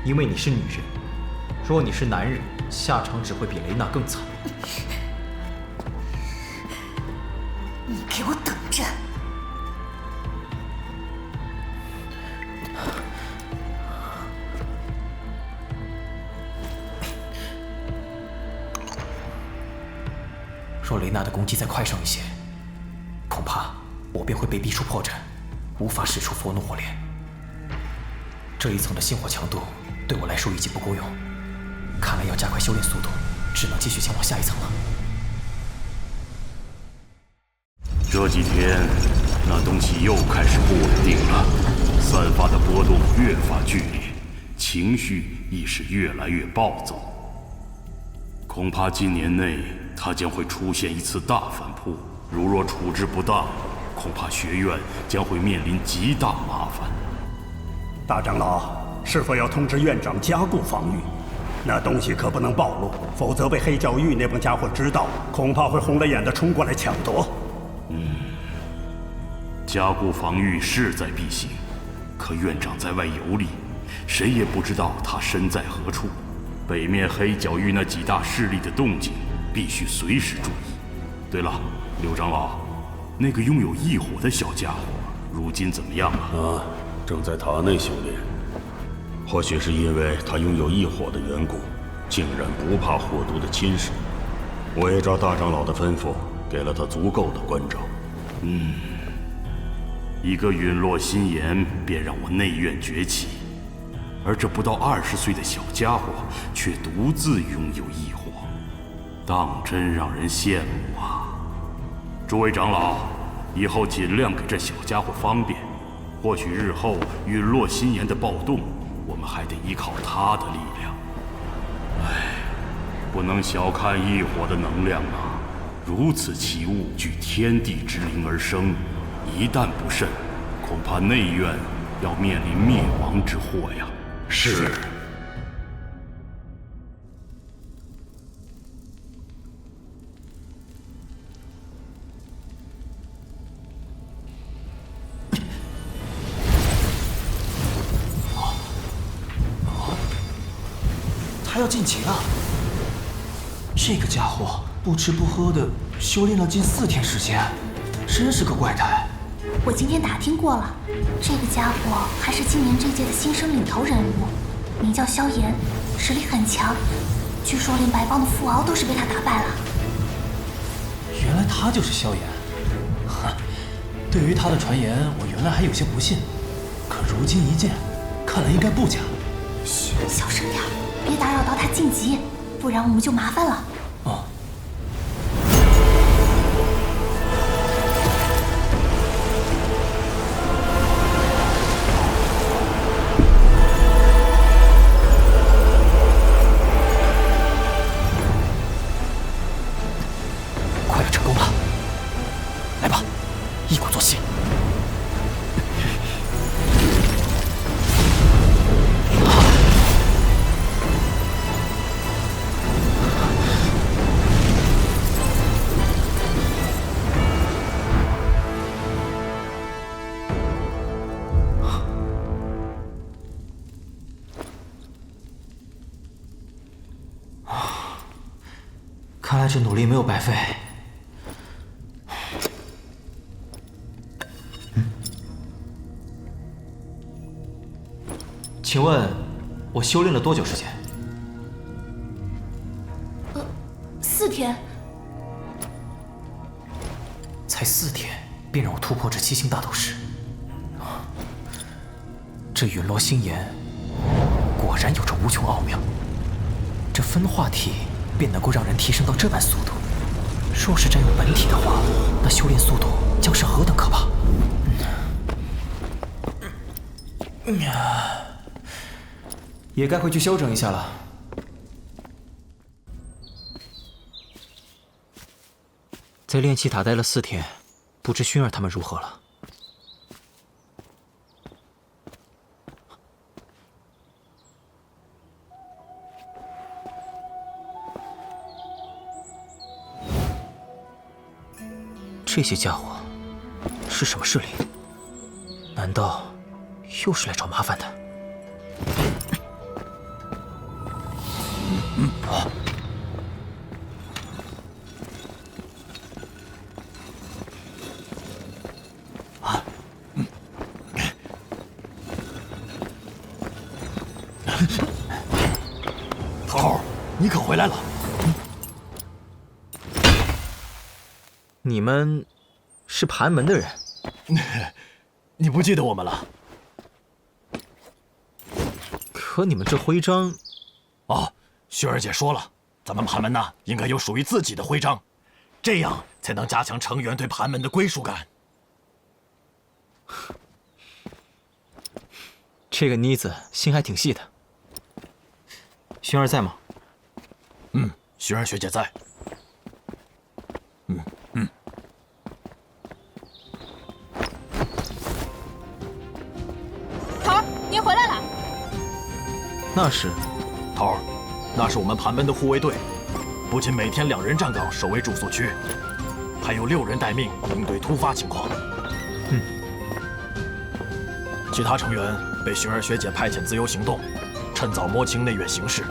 因为你是女人；若你是男人，下场只会比雷娜更惨。你给我等着！若雷娜的攻击再快上一些，恐怕我便会被逼出破绽，无法使出佛怒火莲。这一层的星火强度对我来说已经不够用，看来要加快修炼速度，只能继续前往下一层了。这几天，那东西又开始不稳定了，散发的波动越发剧烈，情绪亦是越来越暴躁。恐怕今年内，它将会出现一次大反扑。如若处置不当，恐怕学院将会面临极大麻烦。大长老，是否要通知院长加固防御？那东西可不能暴露，否则被黑角域那帮家伙知道，恐怕会红了眼的冲过来抢夺。加固防御势在必行，可院长在外游历，谁也不知道他身在何处。北面黑角域那几大势力的动静，必须随时注意。对了，刘长老，那个拥有异火的小家伙，如今怎么样了？正在塔内修炼。或许是因为他拥有异火的缘故，竟然不怕火毒的侵蚀。我也照大长老的吩咐，给了他足够的关照。一个陨落心炎便让我内院崛起，而这不到20岁的小家伙却独自拥有异火，当真让人羡慕啊！诸位长老，以后尽量给这小家伙方便，或许日后陨落心炎的暴动，我们还得依靠他的力量。不能小看异火的能量啊！如此奇物据天地之灵而生，一旦不慎，恐怕内院要面临灭亡之祸呀！是。他要晋级了。这个家伙不吃不喝的修炼了近4天时间，真是个怪胎。我今天打听过了，这个家伙还是今年这届的新生领头人物，名叫萧炎，实力很强，据说连白帮的富敖都是被他打败了。原来他就是萧炎。对于他的传言，我原来还有些不信，可如今一见，看来应该不假。嘘，小声点，别打扰到他晋级，不然我们就麻烦了。哦。快要成功了，来吧，一鼓作气。看来这努力没有白费。请问，我修炼了多久时间？4天。才4天，便让我突破这7星大斗师。这陨落心炎果然有着无穷奥妙。这分化体便能够让人提升到这般速度。若是占用本体的话，那修炼速度将是何等可怕！也该回去休整一下了。在炼气塔待了4天，不知薰儿他们如何了？这些家伙是什么势力？难道又是来找麻烦的？头儿，你可回来了！你们是盘门的人？你不记得我们了？可你们这徽章……哦，薰儿姐说了，咱们盘门呐，应该有属于自己的徽章，这样才能加强成员对盘门的归属感。这个妮子心还挺细的。薰儿在吗？薰儿学姐在。头儿，您回来了。那是。头儿，那是我们盘门的护卫队，不仅每天2人站岗守卫住宿区，还有6人待命应对突发情况。其他成员被薰儿学姐派遣自由行动，趁早摸清内院形势。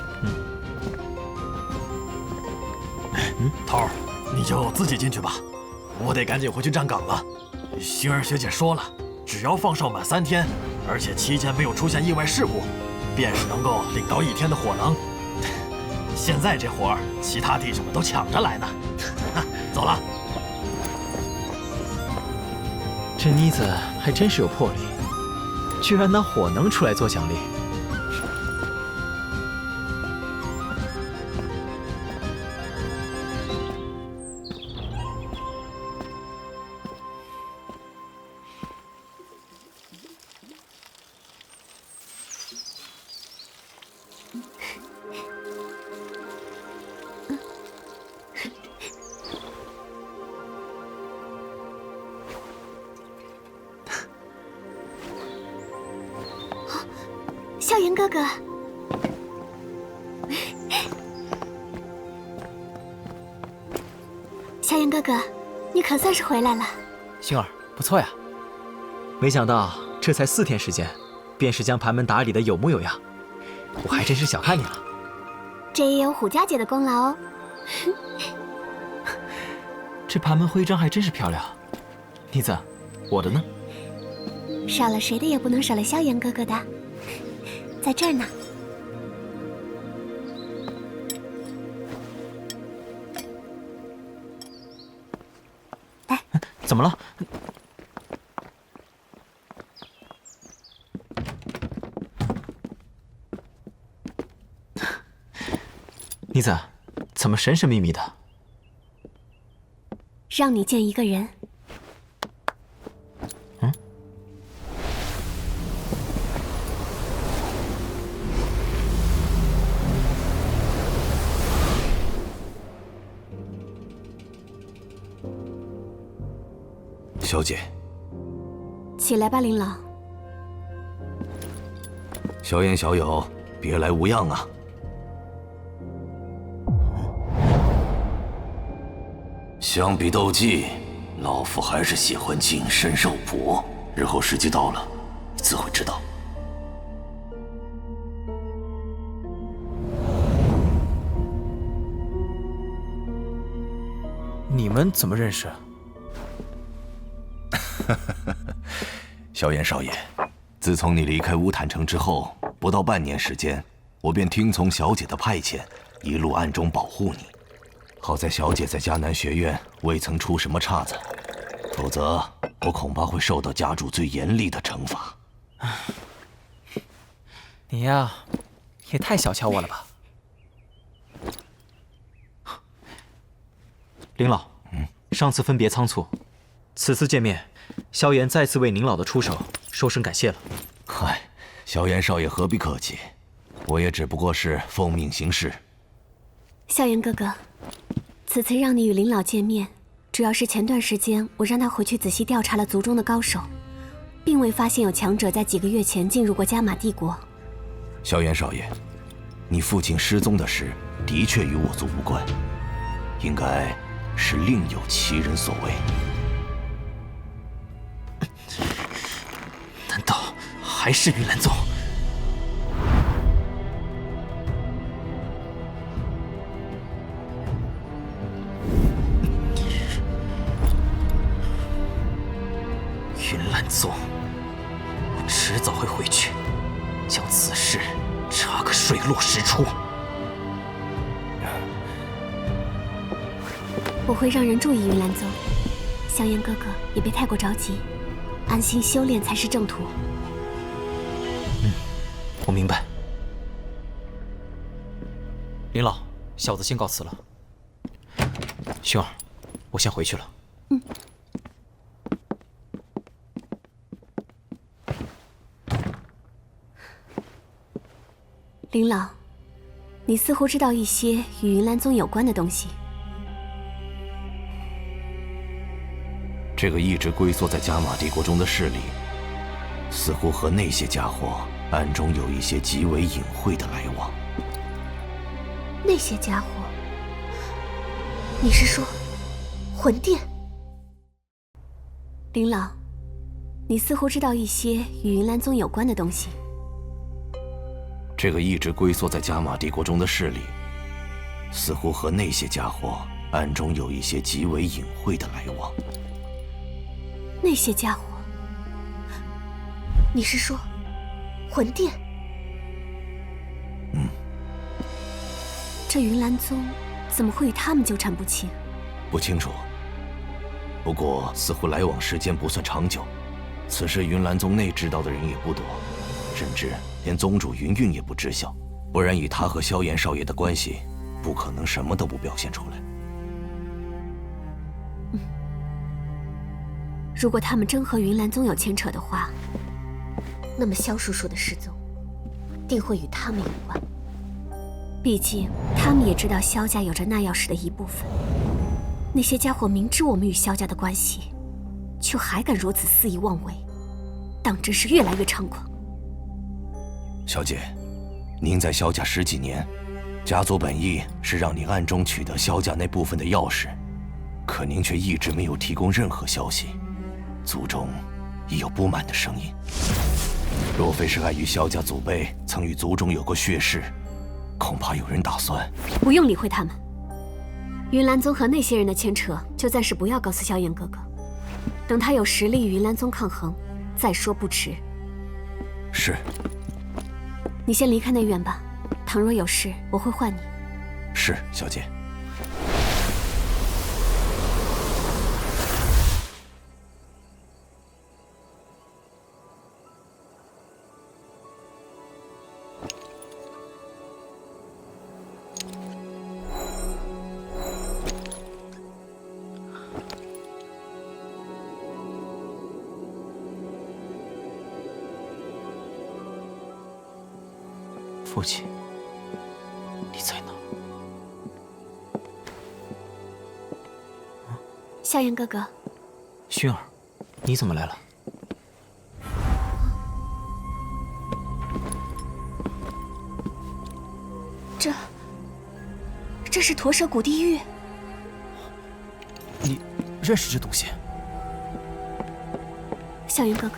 头儿，你就自己进去吧，我得赶紧回去站岗了。薰儿学姐说了，只要放哨满3天，而且期间没有出现意外事故，便是能够领到1天的火能。现在这活儿，其他弟兄们都抢着来呢。走了。这妮子还真是有魄力，居然拿火能出来做奖励。萧炎哥哥，萧炎哥哥，你可算是回来了。星儿，不错呀。没想到这才4天时间，便是将盘门打理的有模有样，我还真是小看你了。这也有虎家姐的功劳哦。这盘门徽章还真是漂亮。妮子，我的呢？少了谁的也不能少了萧炎哥哥的。在这儿呢。来，怎么了？妮子，怎么神神秘秘的？让你见一个人。小姐，起来吧，林老。小言小友，别来无恙啊！相比斗技，老夫还是喜欢近身肉搏。日后时机到了，你自会知道。你们怎么认识？萧炎少爷，自从你离开乌坦城之后，不到半年时间，我便听从小姐的派遣，一路暗中保护你。好在小姐在迦南学院未曾出什么岔子，否则我恐怕会受到家主最严厉的惩罚。你呀，也太小瞧我了吧。林老，上次分别仓促，此次见面，萧炎再次为您老的出手说声感谢了。嗨，萧炎少爷何必客气，我也只不过是奉命行事。萧炎哥哥，此次让你与林老见面，主要是前段时间我让他回去仔细调查了族中的高手，并未发现有强者在几个月前进入过加玛帝国。萧炎少爷，你父亲失踪的事的确与我族无关，应该是另有其人所为。难道还是云岚宗？云岚宗，我迟早会回去，将此事查个水落石出。我会让人注意云岚宗，萧炎哥哥也别太过着急，安心修炼才是正途。我明白。林老，小子先告辞了。薰儿，我先回去了。林老，你似乎知道一些与云岚宗有关的东西。这个一直龟缩在加玛帝国中的势力，似乎和那些家伙暗中有一些极为隐晦的来往。那些家伙，你是说魂殿？林老，你似乎知道一些与云岚宗有关的东西。这个一直龟缩在加玛帝国中的势力，似乎和那些家伙暗中有一些极为隐晦的来往。那些家伙，你是说魂殿。这云岚宗怎么会与他们纠缠不清？不清楚，不过似乎来往时间不算长久。此事云岚宗内知道的人也不多，甚至连宗主云韵也不知晓。不然以他和萧炎少爷的关系，不可能什么都不表现出来。如果他们真和云岚宗有牵扯的话，那么萧叔叔的失踪定会与他们有关。毕竟他们也知道萧家有着那钥匙的一部分。那些家伙明知我们与萧家的关系，却还敢如此肆意妄为，当真是越来越猖狂。小姐，您在萧家10几年，家族本意是让你暗中取得萧家那部分的钥匙，可您却一直没有提供任何消息，族中已有不满的声音。若非是碍于萧家祖辈曾与族中有过血誓，恐怕有人打算……不用理会他们。云岚宗和那些人的牵扯，就暂时不要告诉萧炎哥哥，等他有实力与云岚宗抗衡，再说不迟。是。你先离开内院吧，倘若有事，我会唤你。是，小姐。父亲，你在哪？萧炎哥哥，薰儿，你怎么来了？这是驼蛇谷地狱。你认识这东西？萧炎哥哥，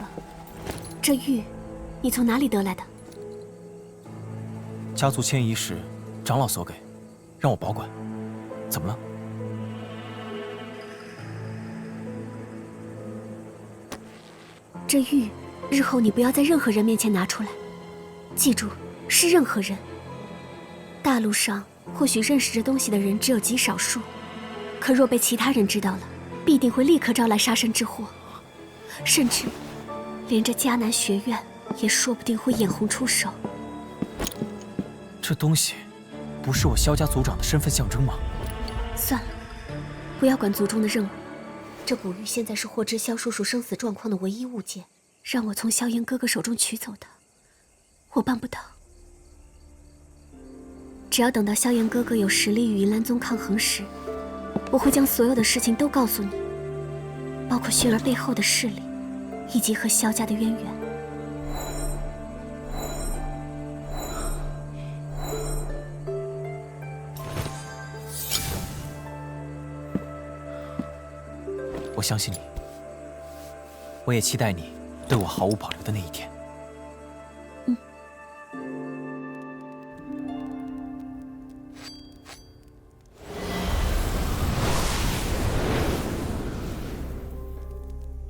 这玉你从哪里得来的？家族迁移时，长老所给，让我保管。怎么了？这玉，日后你不要在任何人面前拿出来。记住，是任何人。大陆上或许认识这东西的人只有极少数，可若被其他人知道了，必定会立刻招来杀身之祸，甚至连这迦南学院也说不定会眼红出手。这东西不是我萧家族长的身份象征吗？算了，不要管族中的任务。这古玉现在是获知萧叔叔生死状况的唯一物件，让我从萧炎哥哥手中取走的，我办不到。只要等到萧炎哥哥有实力与云岚宗抗衡时，我会将所有的事情都告诉你，包括薰儿背后的势力，以及和萧家的渊源。我相信你，我也期待你对我毫无保留的那一天。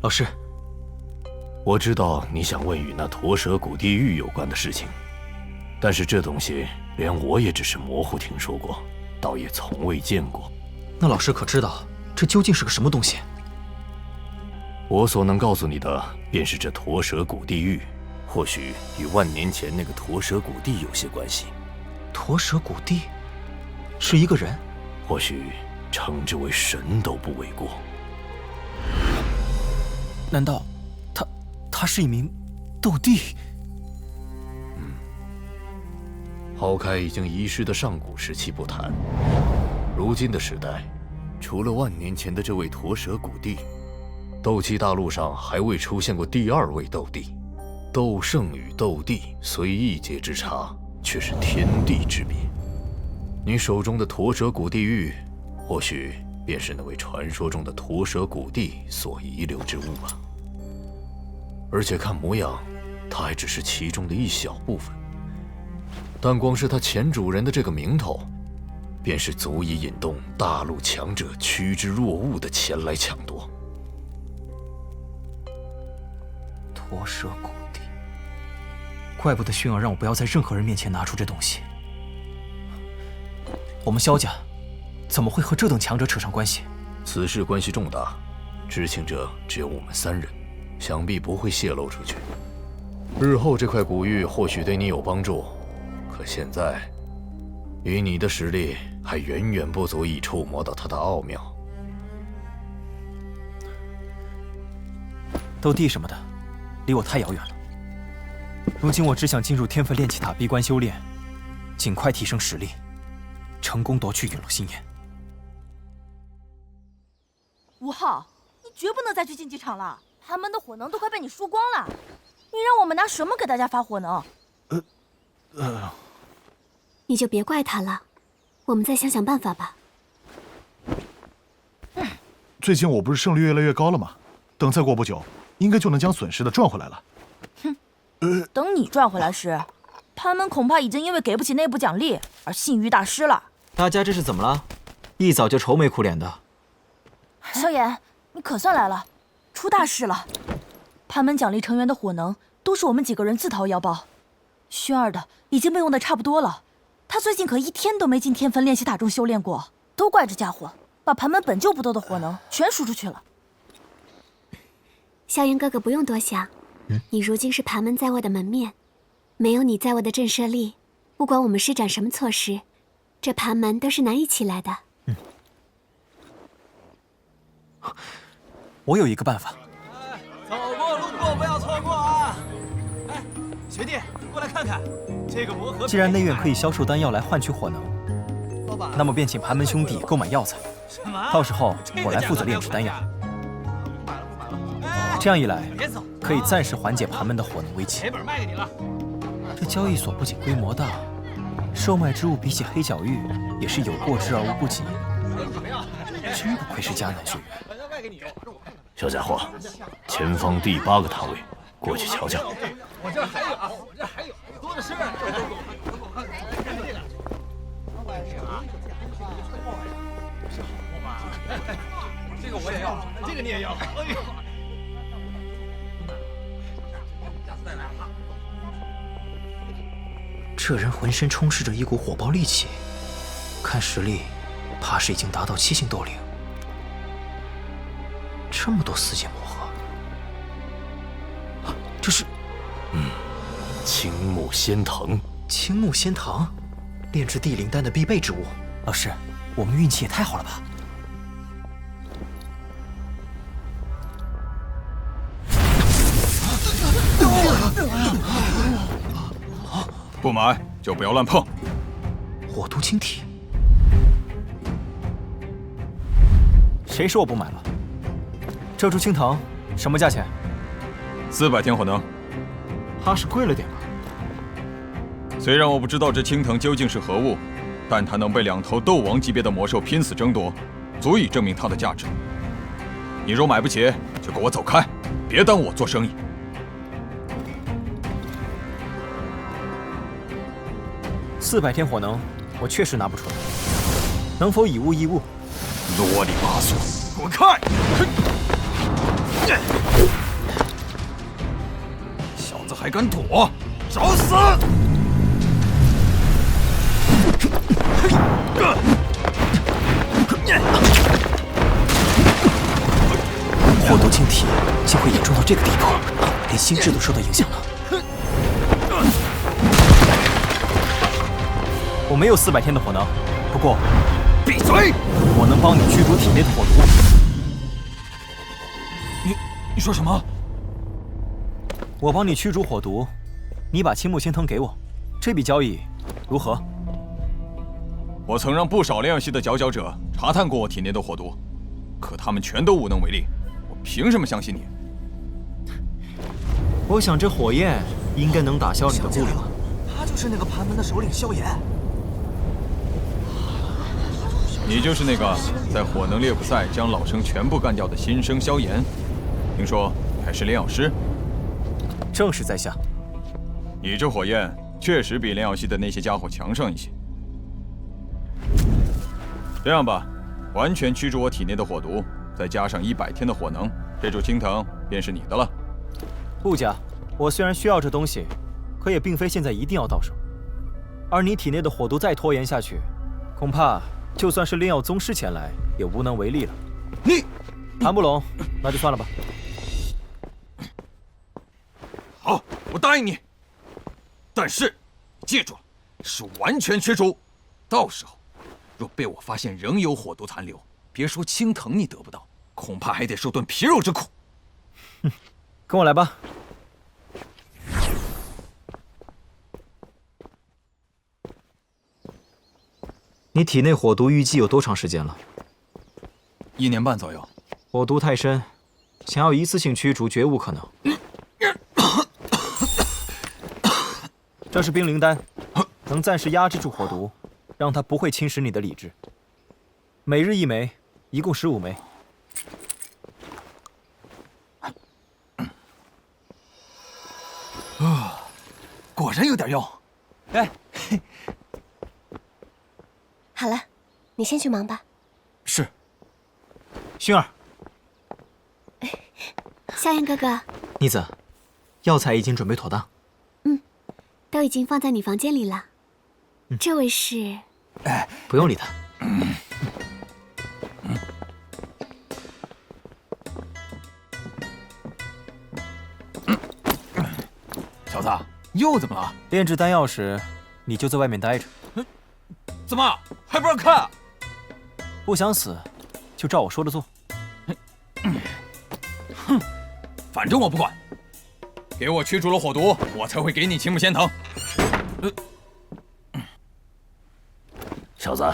老师，我知道你想问与那驼蛇谷地狱有关的事情，但是这东西连我也只是模糊听说过，倒也从未见过。那老师可知道这究竟是个什么东西？我所能告诉你的，便是这驼蛇谷地狱，或许与万年前那个驼蛇谷地有些关系。驼蛇谷地是一个人，或许称之为神都不为过。难道他是一名斗帝？抛开已经遗失的上古时期不谈，如今的时代，除了万年前的这位驼蛇谷地，斗气大陆上还未出现过第二位斗帝。斗圣与斗帝虽一阶之差，却是天地之别。你手中的驼蛇谷地狱，或许便是那位传说中的驼蛇谷地所遗留之物吧。而且看模样，它还只是其中的一小部分。但光是他前主人的这个名头，便是足以引动大陆强者趋之若鹜的前来抢夺。驼蛇谷地，怪不得薰儿让我不要在任何人面前拿出这东西。我们萧家怎么会和这等强者扯上关系？此事关系重大，知情者只有我们3人，想必不会泄露出去。日后这块古玉或许对你有帮助，可现在，以你的实力还远远不足以触摸到它的奥妙。斗帝什么的，离我太遥远了。如今我只想进入天分炼气塔闭关修炼，尽快提升实力，成功夺取陨落心炎。吴昊，你绝不能再去竞技场了，盘门的火能都快被你输光了。你让我们拿什么给大家发火能？你就别怪他了，我们再想想办法吧。最近我不是胜率越来越高了吗？等再过不久，应该就能将损失的赚回来了。等你赚回来时，盘门恐怕已经因为给不起内部奖励而信誉大失了。大家这是怎么了？一早就愁眉苦脸的。萧炎，你可算来了，出大事了！盘门奖励成员的火能都是我们几个人自掏腰包，薰儿的已经被用的差不多了。他最近可一天都没进天坟炼气塔中修炼过，都怪这家伙把盘门本就不多的火能全输出去了。萧炎哥哥不用多想，你如今是盘门在外的门面，没有你在外的震慑力，不管我们施展什么措施，这盘门都是难以起来的。我有一个办法。走过路过不要错过啊！哎，学弟，过来看看这个魔盒。既然内院可以销售丹药来换取火能，那么便请盘门兄弟购买药材，到时候我来负责炼制丹药。这样一来，可以暂时缓解盘门的火能危机。赔本卖给你了。这交易所不仅规模大，售卖之物比起黑角玉也是有过之而无不及。真不愧是迦南学院。小家伙，前方第8个摊位，过去瞧瞧。我这还有啊，我这还有多的是。这个我也要，这个你也要。哎呦！这人浑身充斥着一股火爆戾气，看实力，怕是已经达到7星斗灵。这么多四阶魔盒，这是……青木仙藤。青木仙藤，炼制地灵丹的必备之物。老师，我们运气也太好了吧！不买就不要乱碰。火毒晶体，谁说我不买了？这株青藤什么价钱？400天火能。它是贵了点吧？虽然我不知道这青藤究竟是何物，但它能被2头斗王级别的魔兽拼死争夺，足以证明它的价值。你若买不起，就给我走开，别耽误我做生意。400天火能，我确实拿不出来，能否以物易物？啰里吧嗦，滚开！小子还敢躲，找死！火毒晶体竟会严重到这个地步，连心智都受到影响了。我没有400天的火能，不过，闭嘴！我能帮你驱逐体内的火毒。你说什么？我帮你驱逐火毒，你把青木仙藤给我，这笔交易如何？我曾让不少炼药系的佼佼者查探过我体内的火毒，可他们全都无能为力。我凭什么相信你？我想这火焰应该能打消你的顾虑。他就是那个盘门的首领萧炎。你就是那个在火能猎捕赛将老生全部干掉的新生萧炎，听说还是炼药师。正是在下。你这火焰确实比炼药系的那些家伙强上一些。这样吧，完全驱逐我体内的火毒，再加上100天的火能，这株青藤便是你的了。不假，我虽然需要这东西，可也并非现在一定要到手。而你体内的火毒再拖延下去，恐怕就算是炼药宗师前来，也无能为力了。你谈不拢，那就算了吧。好，我答应你。但是，记住了，是完全驱除。到时候，若被我发现仍有火毒残留，别说青藤你得不到，恐怕还得受顿皮肉之苦。跟我来吧。你体内火毒淤积有多长时间了？1年半左右。火毒太深，想要一次性驱除绝无可能。这是冰灵丹，能暂时压制住火毒，让它不会侵蚀你的理智。每日1枚，一共15枚。果然有点用。哎，好了，你先去忙吧。是。薰儿，萧炎哥哥，妮子，药材已经准备妥当。都已经放在你房间里了。这位是？哎，不用理他。小子，又怎么了？炼制丹药时，你就在外面待着。怎么还不让看？不想死，就照我说的做。哼，反正我不管。给我驱除了火毒，我才会给你青木仙藤。小子，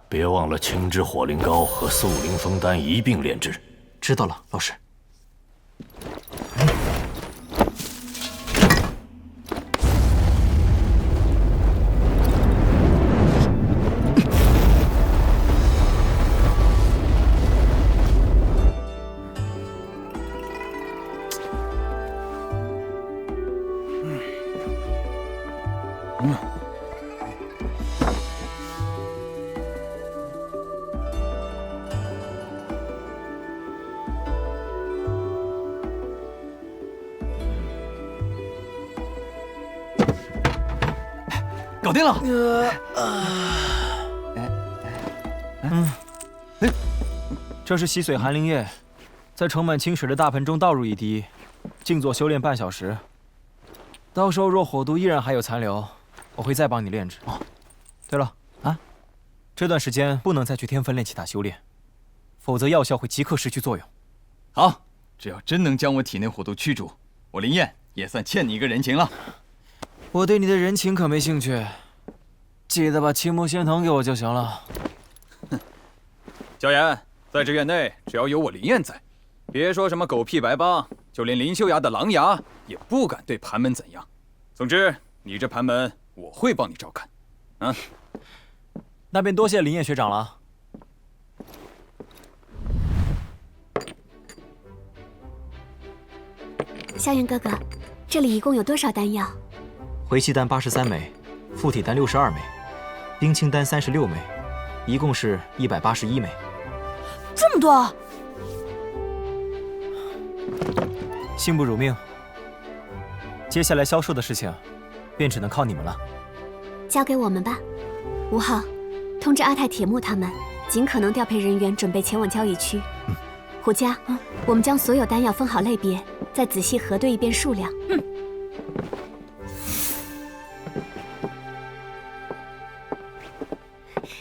别忘了青之火灵膏和素灵风丹一并炼制。知道了，老师。搞定了。这是洗髓寒灵液，在盛满清水的大盆中倒入1滴，静坐修炼半小时。到时候若火毒依然还有残留，我会再帮你炼制。对了啊，这段时间不能再去天分炼气塔修炼，否则药效会即刻失去作用。好，只要真能将我体内火毒驱逐，我林燕也算欠你一个人情了。我对你的人情可没兴趣，记得把青木仙藤给我就行了。萧炎，在这院内，只要有我林燕在，别说什么狗屁白帮，就连林秀雅的狼牙也不敢对盘门怎样。总之，你这盘门我会帮你照看。啊，那便多谢林燕学长了。萧炎哥哥，这里一共有多少丹药？回气丹83枚，附体丹62枚，冰清丹36枚，一共是181枚。这么多！幸不辱命。接下来销售的事情，便只能靠你们了。交给我们吧。5号，通知阿泰、铁木他们，尽可能调配人员，准备前往交易区。胡家，我们将所有丹药分好类别，再仔细核对一遍数量。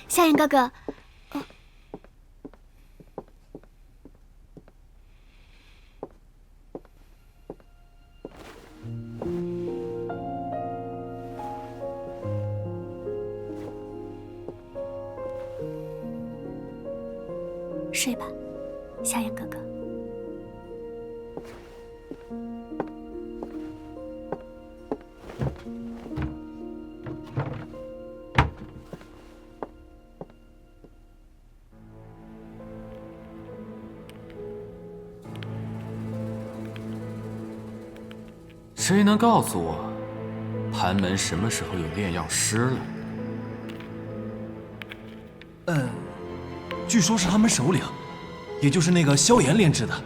夏言哥哥，睡吧，夏言哥哥。谁能告诉我，盘门什么时候有炼药师了？据说是他们首领，也就是那个萧炎炼制的。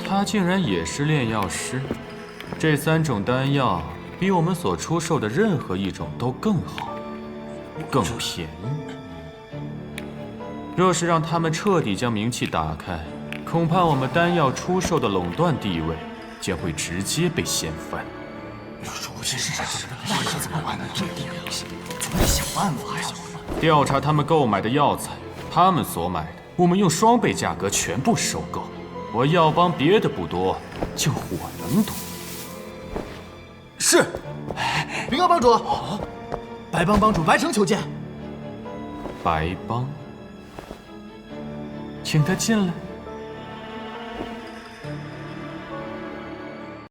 他他竟然也是炼药师。这3种丹药比我们所出售的任何一种都更好，更便宜。若是让他们彻底将名气打开，恐怕我们丹药出售的垄断地位将会直接被掀翻。如今是那可怎么办呢？这点东西总得想办法呀。调查他们购买的药材，他们所买的，我们用双倍价格全部收购。我药帮别的不多，就火能多。是，禀告帮主，白帮帮主白城求见。白帮，请他进来。